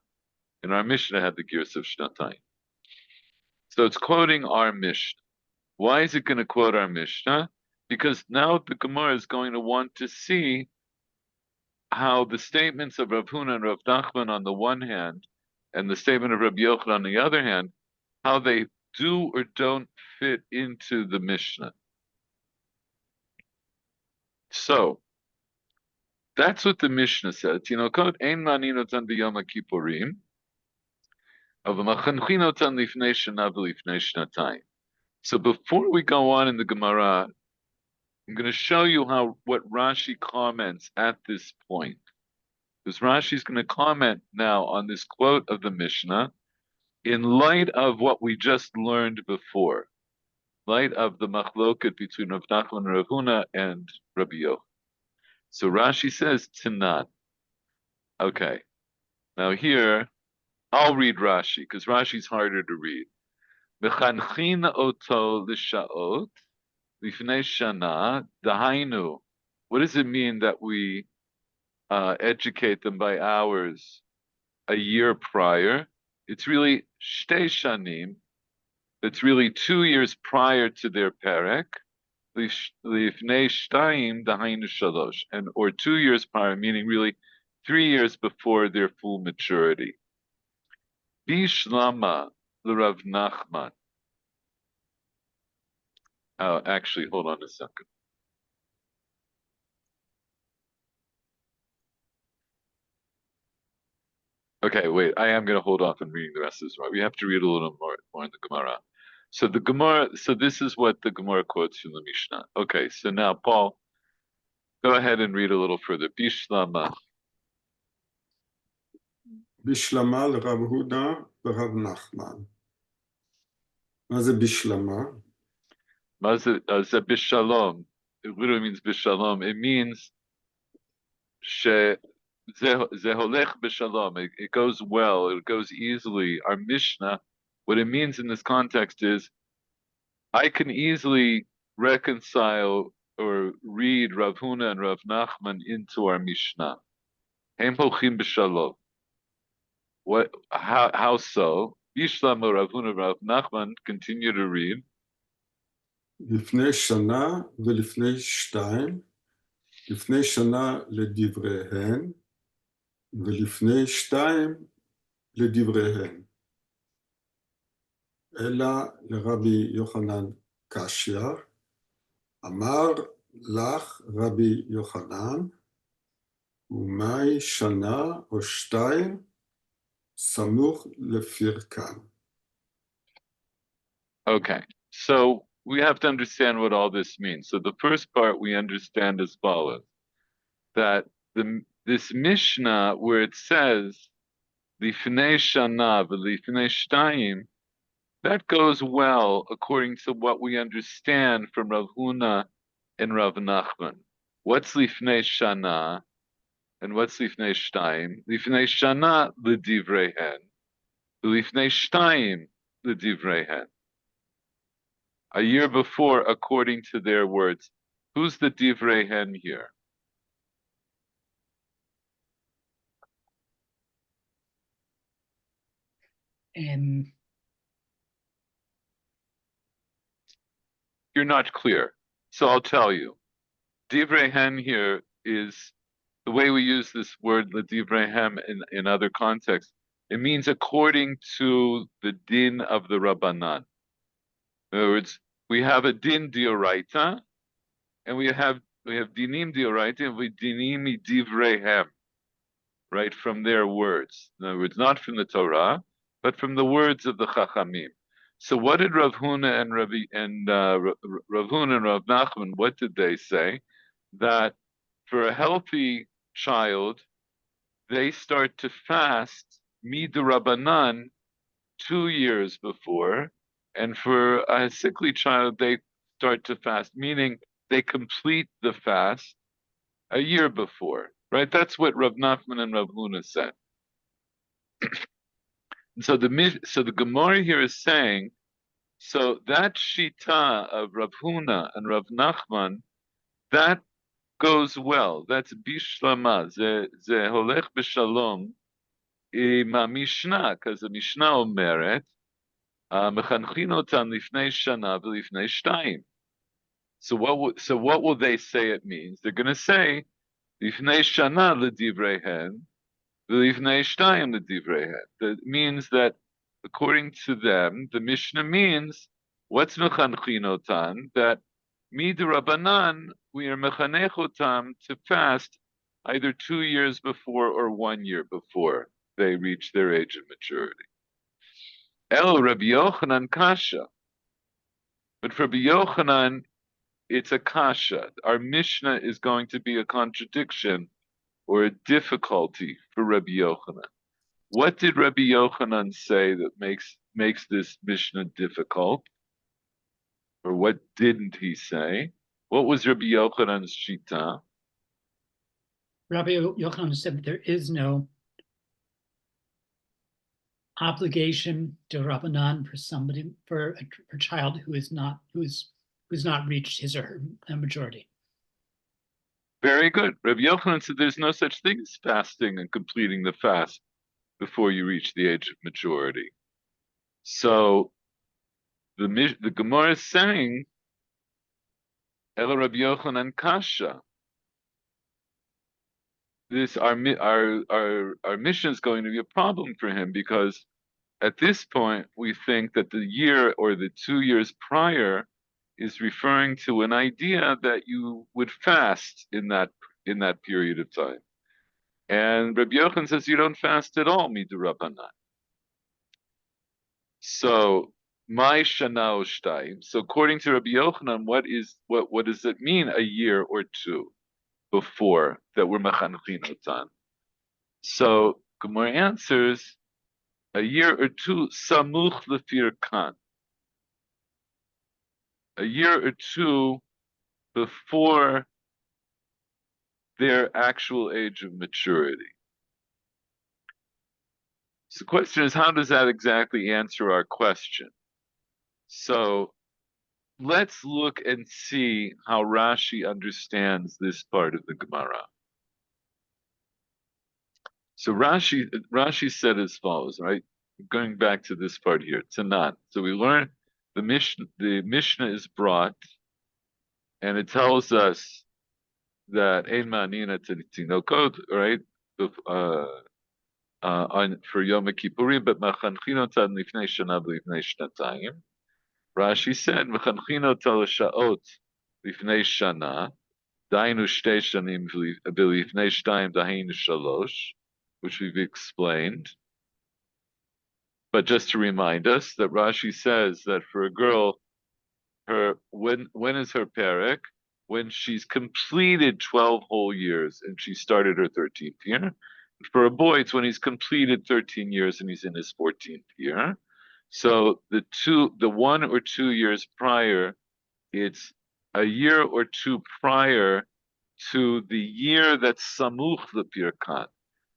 And our Mishnah had the gears of shnatayim. So it's quoting our Mishnah. Why is it going to quote our Mishnah? Because now the Gemara is going to want to see how the statements of Rav Huna and Rav Nachman on the one hand, and the statement of Rabbi Yochanan on the other hand, how they do or don't fit into the Mishnah. So that's what the Mishnah says. Tinokot ein maninotan b'yom kippurim, av machanchin lifnei shana v'lifnei shnatayim. So before we go on in the Gemara, I'm going to show you what Rashi comments at this point. Because Rashi is going to comment now on this quote of the Mishnah in light of what we just learned before, light of the machloket between Rav Nachman and Rav Huna and Rabbi Yochanan. So Rashi says Tanan. Okay, now here I'll read Rashi because Rashi's harder to read. Mechanchin oto l'shaot lifnei shana dahainu. What does it mean that we educate them by hours a year prior? It's really shtei shanim. It's really 2 years prior to their perek. Lifnei shtayim dahainu shalosh, or 2 years prior, meaning really 3 years before their full maturity. Bishlama l'Rav Nachman. Actually, hold on a second. Okay, wait. I am going to hold off on reading the rest of this. We have to read a little more in the Gemara. So the Gemara. So this is what the Gemara quotes from the Mishnah. Okay, so now Paul, go ahead and read a little further. Bishlama. Bishlama l'Rav Huda v'Rav Nachman. מה זה bishlama? זה bishalom. It literally means bishalom. It means זה הולך בשלום. It goes well. It goes easily. Our Mishnah, what it means in this context is, I can easily reconcile or read Rav Huna and Rav Nachman into our Mishnah. Hem hochim b'shalom. What? How so? Bishlam Rav Huna Rav Nachman continue to read. לפני שנה ולפני שתיים, לפני שנה לדבריהן, ולפני שתיים לדבריהן. אלא לרבי יוחנן קשיא, אמר לך רבי יוחנן, ומאי שנה או שתיים, סמוך לפרקן. Okay, so we have to understand what all this means. So the first part we understand as follows: that this Mishnah where it says Lifnei Shana v'Lifnei Shtayim, that goes well according to what we understand from Rav Huna and Rav Nachman. What's Lifnei Shana and what's Lifnei Shtayim? Lifnei Shana l'divrehen, Lifnei Shtayim l'divrehen. A year before, according to their words. Who's the divrehen here? You're not clear. So I'll tell you. Divrehen here is the way we use this word l'divrehem in other contexts. It means according to the din of the Rabbanan. In other words, we have a din dioraita, and we have dinim dioraita, and we dinim divrehem, right, from their words. In other words, not from the Torah, but from the words of the Chachamim. So what did Rav Huna and Rav Huna and Rav Nachman, what did they say? That for a healthy child, they start to fast midrabanan 2 years before, and for a sickly child, they start to fast, meaning they complete the fast a year before, right? That's what Rav Nachman and Rav Huna said. So the Gemara here is saying, so that shita of Rav Huna and Rav Nachman, that goes well. That's bishlama. Ze holech b'shalom ima Mishnah, because the Mishnah omeret mechanchin otan lifnei shana v'lifnei shtayim. So what will they say it means? They're going to say lifnei shana l'divrehen v'lifnei shtayim l'divrehen. That means that according to them, the Mishnah means what's mechanchin otan, that midrabanan, we are mechanech otam to fast either 2 years before or 1 year before they reach their age of maturity. El Rabbi Yochanan kasha. But for Rabbi Yochanan, it's a kasha. Our Mishnah is going to be a contradiction or a difficulty for Rabbi Yochanan. What did Rabbi Yochanan say that makes this Mishnah difficult? Or what didn't he say? What was Rabbi Yochanan's shita? Rabbi Yochanan said that there is no obligation to Rabbanan for a child who's not reached his or her majority. Very good. Rabbi Yochanan said there's no such thing as fasting and completing the fast before you reach the age of maturity. So the Gemara is saying, El Rabbi Yochanan kasha. Our mission is going to be a problem for him, because at this point we think that the year or the 2 years prior is referring to an idea that you would fast in that period of time. And Rabbi Yochanan says you don't fast at all, midurabanan. So my shana shtayim. So according to Rabbi Yochanan, what does it mean, a year or two before that we're mechanchin otan? So Gemara answers, a year or two samuch lefirkan. A year or two before their actual age of maturity. So the question is, how does that exactly answer our question? So let's look and see how Rashi understands this part of the Gemara. So Rashi said as follows, right? Going back to this part here, Tanan. So we learn the Mishnah is brought, and it tells us that Ein Ma'anina Tinokot, right? For Yom Kippurim, but Machanchinot Lifnei Shana Lifnei Shnatayim. Rashi said Machanchinot Shaot Lifnei Shana. Dainu Shtei Shanim B'Lifnei Shtayim Dainu Shalosh, which we've explained. But just to remind us that Rashi says that for a girl, when is her perek? When she's completed 12 whole years and she started her 13th year. For a boy, it's when he's completed 13 years and he's in his 14th year. So the 1 or 2 years prior, it's a year or two prior to the year that's samuch the pirkan.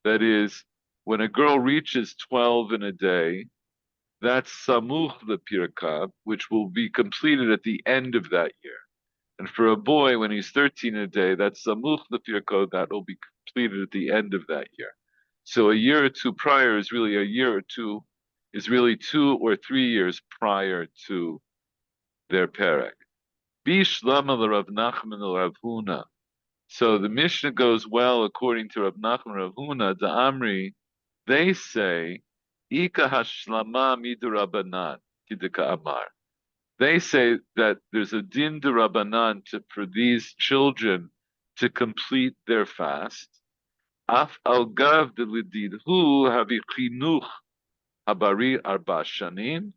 That is, when a girl reaches 12 in a day, that's samuch the pirkan, which will be completed at the end of that year. And for a boy, when he's 13 in a day, that's samuch the pirkan, that will be completed at the end of that year. So a year or two prior is really 2 or 3 years prior to their perek. Bishlama l'Rav Nachman l'Rav Huna. So the Mishnah goes well according to Rav Nachman Rav Huna, the Amri. They say, Ika hashlama midurabanan, kidika amar. They say that there's a din durabanan for these children to complete their fast. Af al gav de lididhu havichinuch habari arba shanim.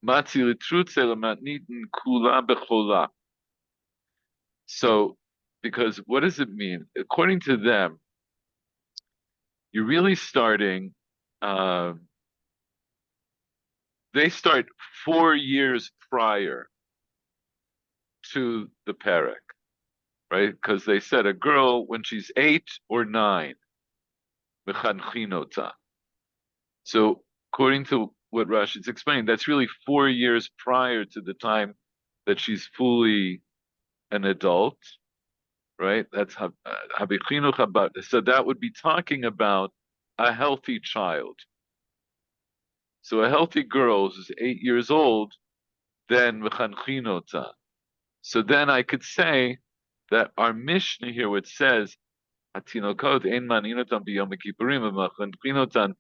Matzi litrutze lematnitin kula bechola. So, because what does it mean? According to them, you're really starting, they start 4 years prior to the perek, right? Because they said a girl, when she's 8 or 9, mechanchinota. So, according to what Rashi's explaining, that's really 4 years prior to the time that she's fully an adult, right? That's habichinuch habat. So that would be talking about a healthy child. So a healthy girl who's 8 years old, then mechanchinota. So then I could say that our Mishnah here, which says hatinokot ein maninotan b'yom kippurim mechanchinotah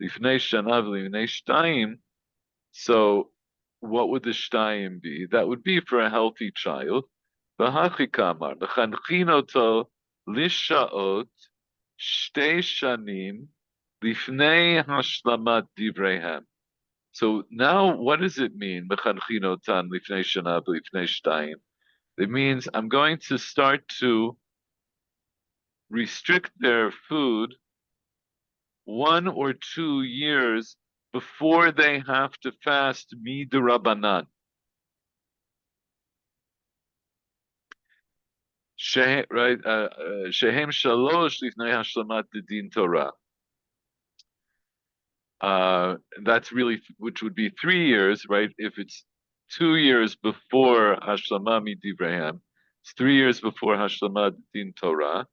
lifnei shana v'lifnei shtayim. So what would the shtayim be? That would be for a healthy child. V'hachikamar mechanchinota lishaot shtei shanim lifnei hashlamat divreihem. So now, what does it mean? Mechanchinotah lifnei shana v'lifnei shtayim. It means I'm going to start to restrict their food 1 or 2 years before they have to fast midurabanan. Right? Shehem shalosh lifnei hashlamat din Torah. That's really, which would be 3 years, right? If it's 2 years before hashlama midivrehem, it's 3 years before hashlama din Torah.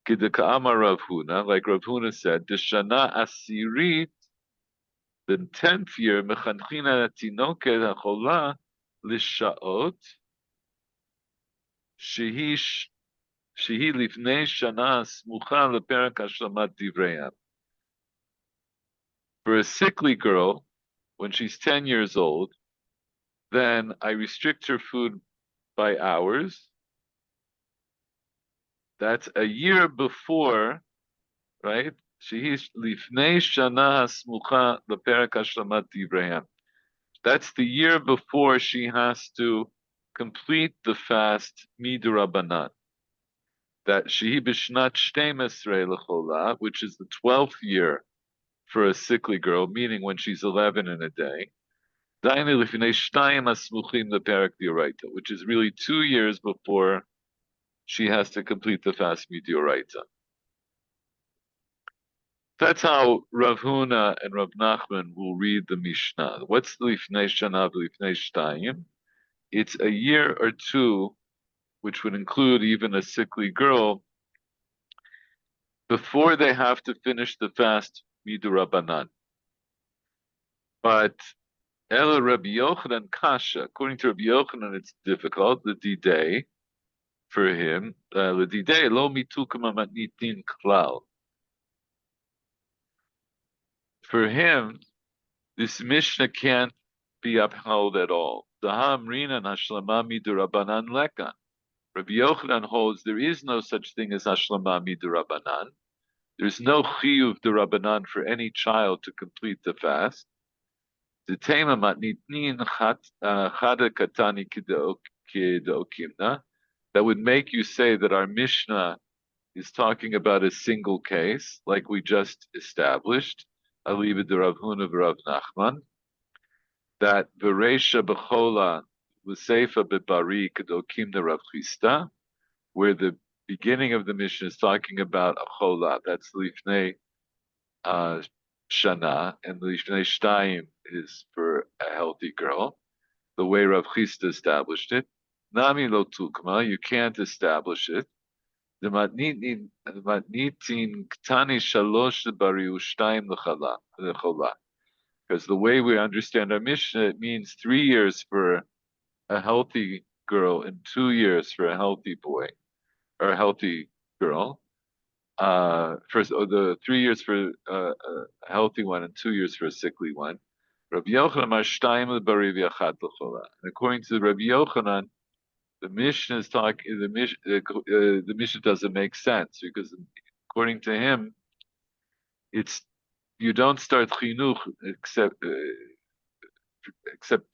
Kidaka amar Rav Huna, like Rav Huna said, Deshana asirit, the 10th year, mechanchina tinoket hachola lishaot, shehi lifnei shana smucha leperak hashlamat divrehem. For a sickly girl, when she's 10 years old, then I restrict her food by hours. That's a year before, right? Shehish lifnei shana smucha leperak hashlamat divrehem. That's the year before she has to complete the fast midurabanan. That shehi b'shnat shteim esrei lechola, which is the 12th year for a sickly girl, meaning when she's 11 in a day. Dainu lifnei shtayim hasmuchim leperak dioraita, which is really 2 years before she has to complete the fast midioraita. That's how Rav Huna and Rav Nachman will read the Mishnah. What's the lifnei shana v'lifnei shtayim? it's a year or two, which would include even a sickly girl, before they have to finish the fast midurabanan. But Ela Rabbi Yochanan Kasha, according to Rabbi Yochanan, it's difficult. The D-Day for him, the D-Day lo mitukama matnitin klal. For him, this Mishnah can't be upheld at all. Daham rinan hashlama midurabanan lekan. Rabbi Yochanan holds there is no such thing as hashlama midurabanan. There's no chiyuv durabanan for any child to complete the fast. The tema matnitnin chada katani kidokimna. That would make you say that our Mishnah is talking about a single case, like we just established. Aliva de Rav Huna v'Rav Nachman. That Veresha b'chola l'seifa b'bari kidokimna Rav Chisda, where the beginning of the Mishnah is talking about a chola. That's lifnei shana, and lifnei shtayim is for a healthy girl, the way Rav Chisda established it. Nami lo tukma, you can't establish it. The matnitin ktani shalosh bari ushtayim lechola. Because the way we understand our Mishnah, it means 3 years for a healthy girl and 2 years for a healthy boy or a healthy girl. The 3 years for a healthy one and 2 years for a sickly one. Rabbi Yochanan shtayim lebari v'achad lechola. And according to Rabbi Yochanan, the Mishnah is talking. The Mishnah doesn't make sense because according to him, it's you don't start chinuch except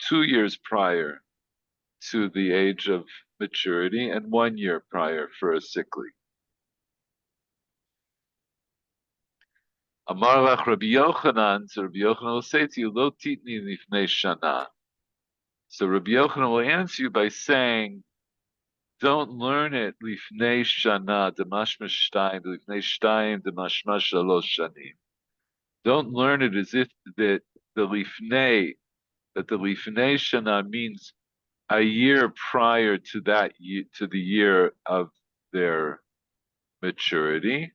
2 years prior to the age of maturity and 1 year prior for a sickly. Amar lach Rabbi Yochanan, so Rabbi Yochanan will say to you, Lo titni lifnei shana. So Rabbi Yochanan will answer you by saying, don't learn it lifnei shana, demashma shtayim, lifnei shtayim, demashma shalosh shanim. Don't learn it as if the lifnei shana means a year prior to to the year of their maturity.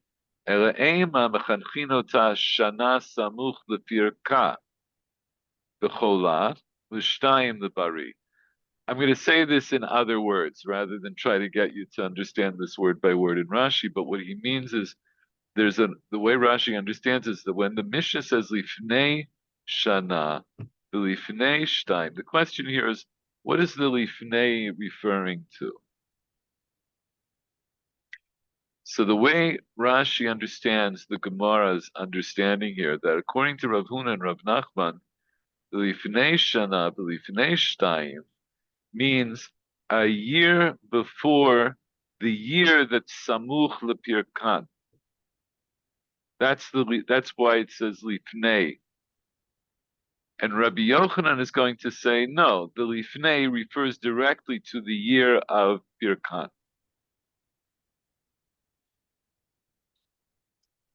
Ela ema mechanchino ta shana samuch lefirka b'chola l'shtayim lebari. I'm going to say this in other words rather than try to get you to understand this word by word in Rashi. But what he means is the way Rashi understands is that when the Mishnah says lifnei shana, the lifnei shtayim, the question here is, what is the lifnei referring to? So the way Rashi understands the Gemara's understanding here, that according to Rav Huna and Rav Nachman, the lifnei shana, the lifnei shtayim, means a year before the year that's samuch lepirkan. That's why it says lifnei. And Rabbi Yochanan is going to say, no, the lifnei refers directly to the year of pirkan.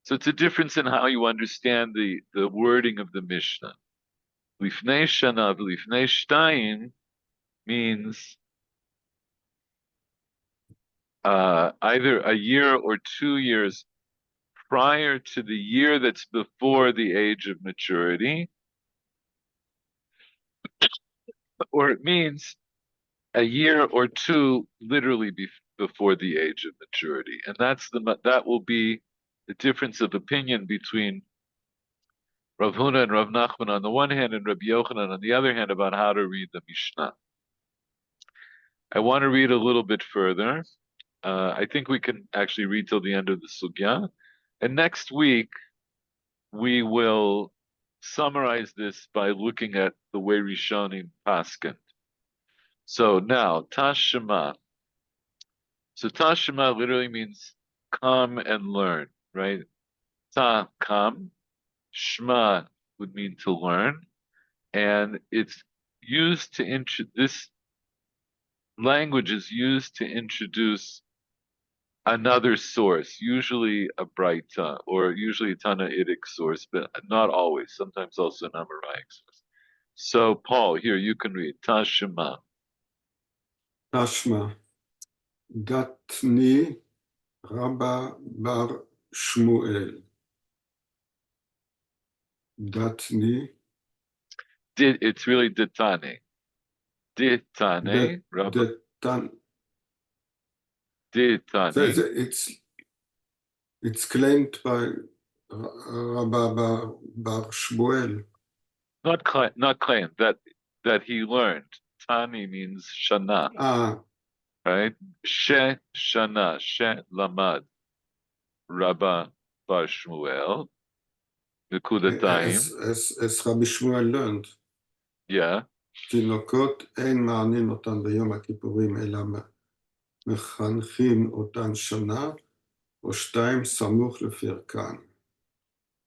So it's a difference in how you understand the wording of the Mishnah. Lifnei shana, lifnei shtayim means either a year or 2 years prior to the year that's before the age of maturity, or it means a year or two literally before the age of maturity. And that will be the difference of opinion between Rav Huna and Rav Nachman on the one hand and Rabbi Yochanan on the other hand about how to read the Mishnah. I want to read a little bit further. I think we can actually read till the end of the Sugya. And next week, we will summarize this by looking at the way Rishonim paskin. So now, Tashema. So Tashema literally means come and learn, right? Ta, come. Shema would mean to learn. And it's used to this language is used to introduce another source, usually a Braita, or usually a Tanaitic source, but not always, sometimes also an Amaraic source. So, Paul, here you can read Tashema. Tashma. Datni Rabba Bar Shmuel. Datni. It's really Ditane. Ditane, Rabba, Detan. Ditane. It's claimed by Rabba Bar Shmuel. Not claim that he learned. Tani means Shana, Ah, right? She Shana, She Lamad, Rabba Bar Shmuel, Nekudatayim. as Rabbi Shmuel learned. Yeah. תינוקות אין מענין אותן ביום הכיפורים, אלא מחנכים אותן שנה או שתיים סמוך לפרקן.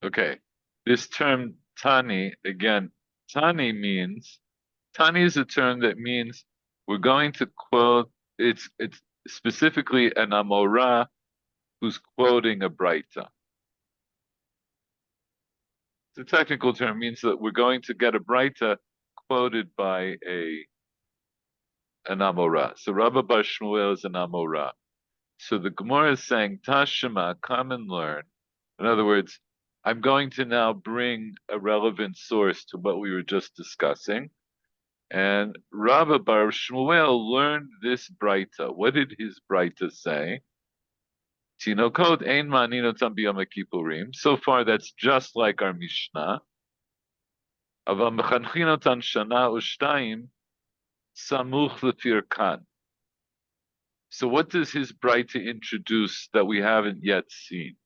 Okay. This term Tani, again, Tani is a term that means we're going to quote, it's specifically an Amorah who's quoting a Braita. The technical term means that we're going to get a Braita quoted by an Amorah. So Rabba Bar Shmuel is an Amorah. So the Gemara is saying, Tashima, come and learn. In other words, I'm going to now bring a relevant source to what we were just discussing. And Rabba Bar Shmuel learned this Braita. What did his Braita say? Tinokot ein ma'ninotam b'yom kippurim. So far, that's just like our Mishnah. Aval mechanchin shana u'shtayim samuch lefirkan. So what does his Braita introduce that we haven't yet seen?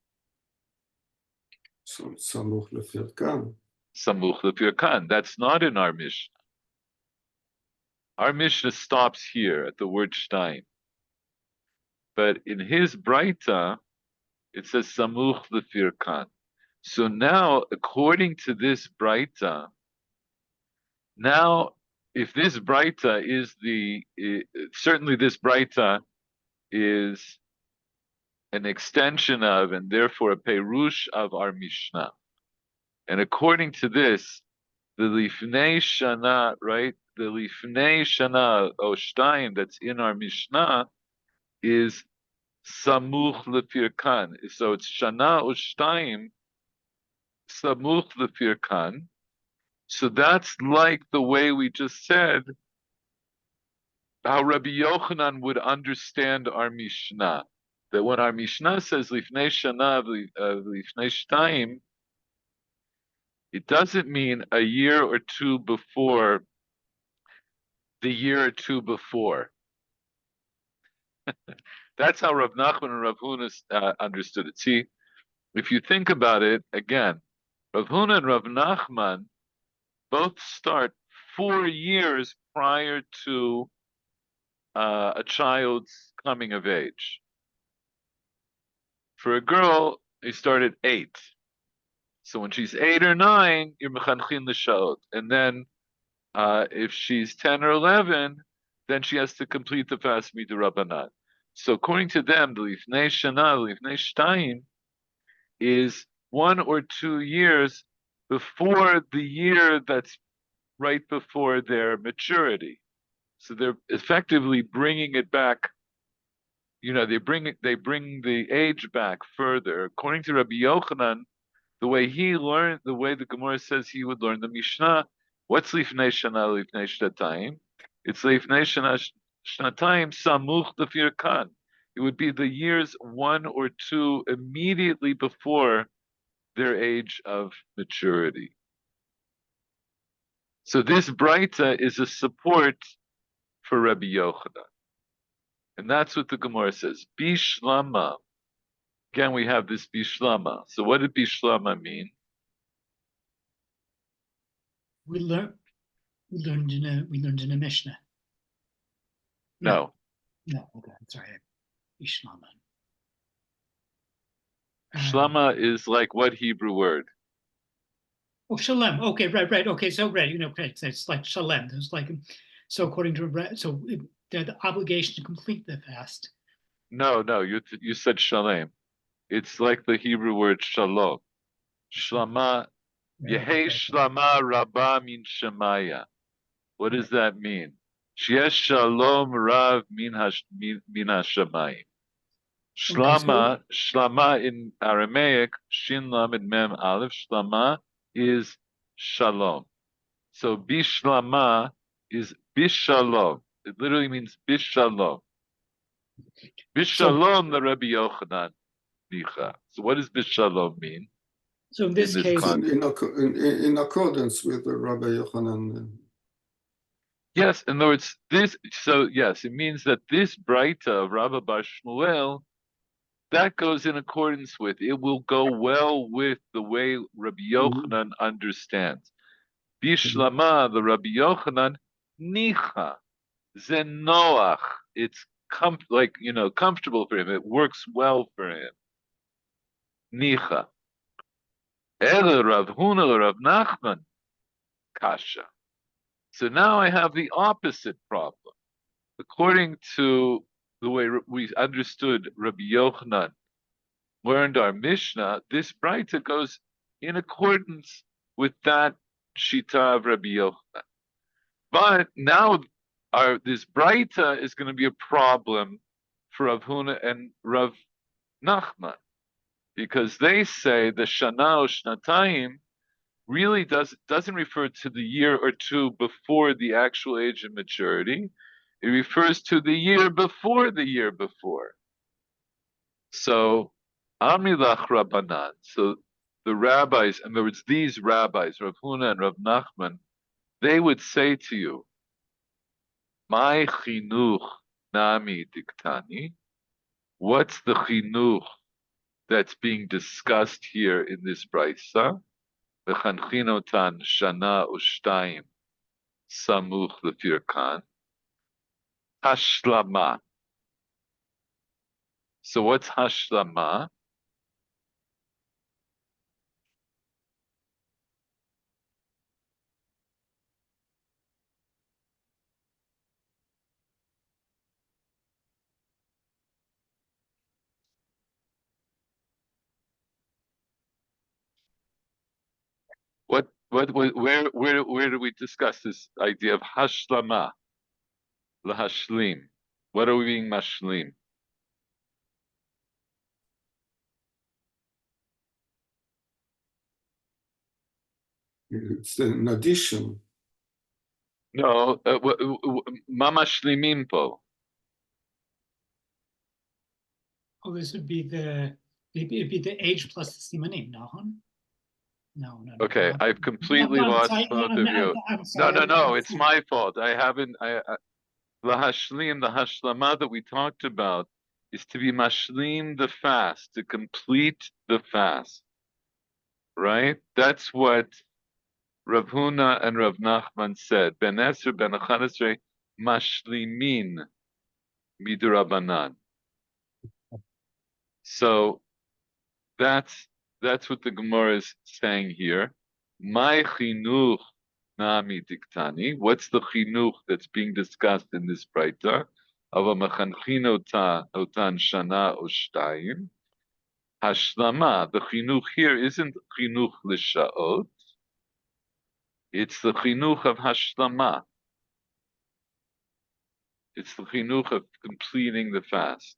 סמוך לפרקן. Samuch lefirkan. That's not in our Mishnah. Our Mishnah stops here at the word shtayim. But in his Braita, it says samuch lefirkan. So now, according to this Braita, now if this Braita is certainly this Braita is an extension of and therefore a perush of our Mishnah. And according to this, the Lifnei Shana, right? The Lifnei Shana Oshtayim that's in our Mishnah is Samuch Lefirkan. So it's Shana Oshtayim Samuch Lefirkan. So that's like the way we just said how Rabbi Yochanan would understand our Mishnah. That when our Mishnah says Lifnei Shana Lifnei Shtayim, it doesn't mean a year or two before the year or two before. That's how Rav Nachman and Rav Huna understood it. See, if you think about it, again, Rav Huna and Rav Nachman both start 4 years prior to a child's coming of age. For a girl, they start at 8. So when she's 8 or 9, you're mechanchin l'shaot. And then if she's 10 or 11, then she has to complete the fast midrabanan. So according to them, the lifnei shana, lifnei shtayim, is 1 or 2 years before the year that's right before their maturity. So they're effectively bringing it back. They bring the age back further. According to Rabbi Yochanan, the way he learned, the way the Gemara says he would learn the Mishnah, what's lifnei shana, lifnei shnatayim? It's lifnei shana shnatayim samuch lefirkan. It would be the years 1 or 2 immediately before their age of maturity. So this Braita is a support for Rabbi Yochanan. And that's what the Gemara says. Bishlama. Again, we have this Bishlama. So what did Bishlama mean? We learned in a Mishnah. No. No, okay, I'm sorry. Bishlama. Shlama is like what Hebrew word? Oh, shalem. Okay, right. Okay, so right, it's like shalem. It's like so according to the obligation to complete the fast. No, you said shalem. It's like the Hebrew word shalom. Shlama, Yehei shlama rabba min shemaya. What does that mean? Sheyesh shalom rav min hashamayim. Okay, Shlama in Aramaic, Shin Lamed Mem Aleph, Shlama is shalom. So Bishlama is Bishalom. It literally means Bishalom. Bishalom the Rabbi Yochanan Nicha. So what does Bishalom mean so in in this this case, context? In accordance with the Rabbi Yochanan. Yes, in other words, this, so yes, it means that this Braita of Rabbi Bar Shmuel, that goes in accordance with, it will go well with the way Rabbi Yochanan understands. Bishlama, the Rabbi Yochanan, nicha, zenoach. It's comfortable for him. It works well for him. Nicha. Ele Rav Huna, Rav Nachman, kasha. So now I have the opposite problem. According to the way we understood Rabbi Yochanan learned our Mishnah, this Braita goes in accordance with that Shita of Rabbi Yochanan. But now this Braita is going to be a problem for Rav Huna and Rav Nachman, because they say the Shana or Shnatayim really doesn't refer to the year or two before the actual age of maturity. It refers to the year before the year before. So, Amilach Rabbanan. So the rabbis, in other words, these rabbis, Rav Huna and Rav Nachman, they would say to you, "My chinuch nami diktani." What's the chinuch that's being discussed here in this braysa? V'chanchinotan shana u'shtayim samuch lefirkan. Hashlama. So what's hashlama? Where do we discuss this idea of hashlama? Lahashlim. What are we being mashlim? It's an addition. No, mamashlimim po. oh, this would be it'd be the age plus the simanim, no? No. Okay, I've completely lost both of you. No, it's my fault. I haven't. Lahashlim, the hashlama that we talked about, is to be mashlim the fast, to complete the fast. Right? That's what Rav Huna and Rav Nachman said. Ben Esr, Ben Achanesre, mashlimin midurabanan. So that's what the Gemara is saying here. My chinuch nami diktani. What's the chinuch that's being discussed in this braita? Ava mechanchin otan shana ushtayim. Hashlama. The chinuch here isn't chinuch l'shaot. It's the chinuch of hashlama. It's the chinuch of completing the fast.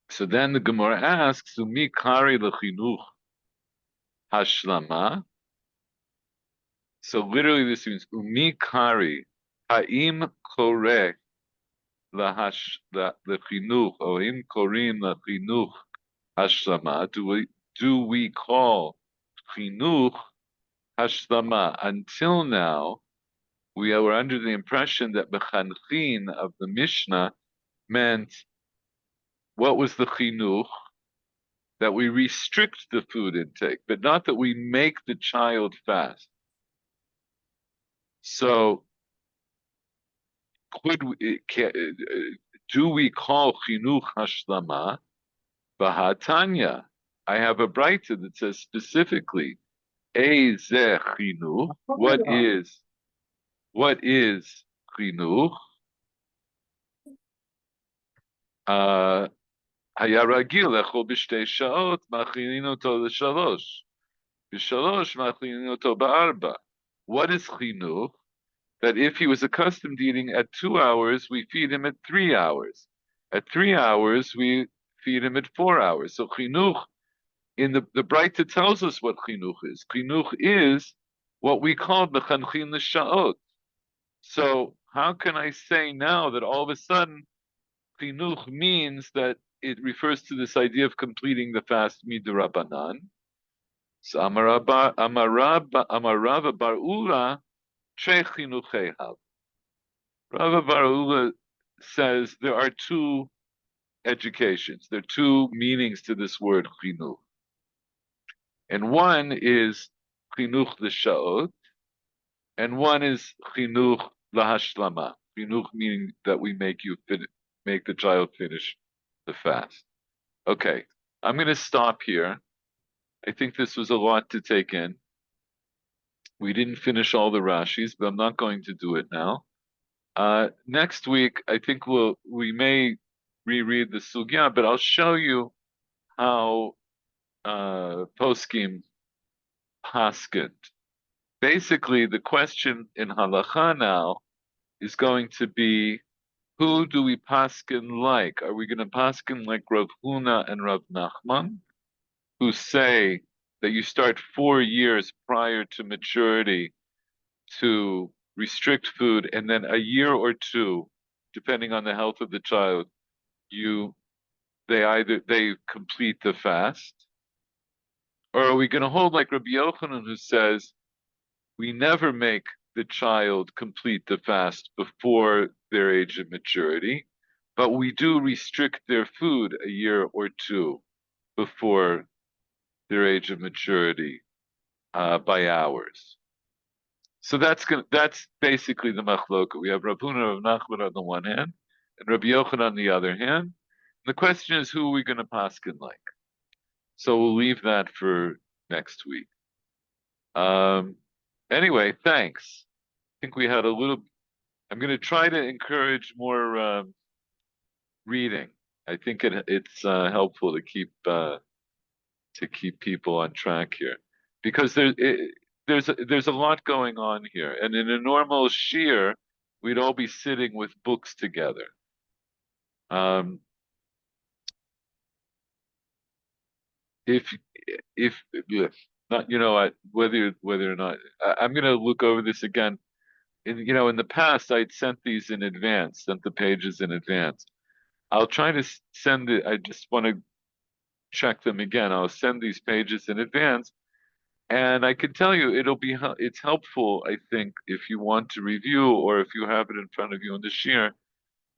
So then the Gemara asks, "Umi kari lechinuch hashlama." So literally, this means "Umi kari ha'im koreh lechinuch or im korim lechinuch hashlama." Do we call chinuch hashlama? Until now, we were under the impression that mechanchin of the Mishnah meant, what was the chinuch? That we restrict the food intake, but not that we make the child fast. So, do we call chinuch hashlama? Bahatanya. I have a braita that says specifically, Eizeh chinuch. What is chinuch? היה רגיל לאכול בשתי שעות, מאכילים אותו לשלוש. בשלוש מאכילים אותו בארבע. What is chinuch? that if he was accustomed to eating at 2 hours, we feed him at 3 hours. At 3 hours, we feed him at 4 hours. So chinuch, in the Breita tells us what chinuch is. Chinuch is what we call mechanchin l'sha'ot. So how can I say now that all of a sudden chinuch means that it refers to this idea of completing the fast midurabanan? So Amarav Bar Ula Tre Chinuchehav. Rava Bar Ula says there are two educations. There are two meanings to this word chinuch. And one is chinuch l'sha'ot, and one is chinuch lahashlama. Chinuch meaning that we make the child finish the fast. Okay, I'm going to stop here. I think this was a lot to take in. We didn't finish all the Rashis, but I'm not going to do it now. Next week, I think we may reread the Sugya, but I'll show you how Poskim paskent. Basically, the question in halacha now is going to be, who do we paskin like? Are we going to paskin like Rav Huna and Rav Nachman, who say that you start 4 years prior to maturity to restrict food, and then a year or two, depending on the health of the child, they complete the fast? Or are we going to hold like Rabbi Yochanan, who says we never make the child complete the fast before their age of maturity, but we do restrict their food a year or two before their age of maturity by hours? So that's basically the machloka. We have Rav Huna and Rav Nachman on the one hand, and Rabbi Yochanan on the other hand. The question is, who are we going to paskin like? So we'll leave that for next week. Anyway, thanks. I think we had a little. I'm going to try to encourage more reading. I think it's helpful to keep people on track here, because there's a lot going on here, and in a normal shir, we'd all be sitting with books together. If not, whether or not I'm going to look over this again. In the past, I'd sent these in advance, sent the pages in advance. I'll try to send it. I just want to check them again. I'll send these pages in advance, and I can tell you it's helpful, I think, if you want to review or if you have it in front of you in the shir.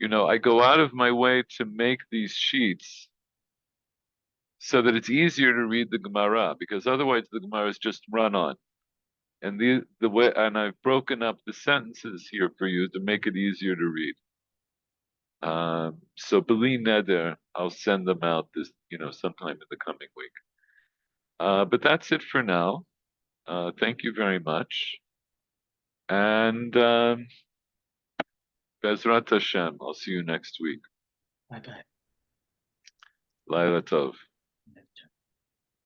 I go out of my way to make these sheets so that it's easier to read the Gemara, because otherwise the Gemara is just run on. And the way, and I've broken up the sentences here for you to make it easier to read. So Beli Neder, I'll send them out sometime in the coming week. But that's it for now. Thank you very much. And Bezrat Hashem, I'll see you next week. Bye-bye. Laila Tov.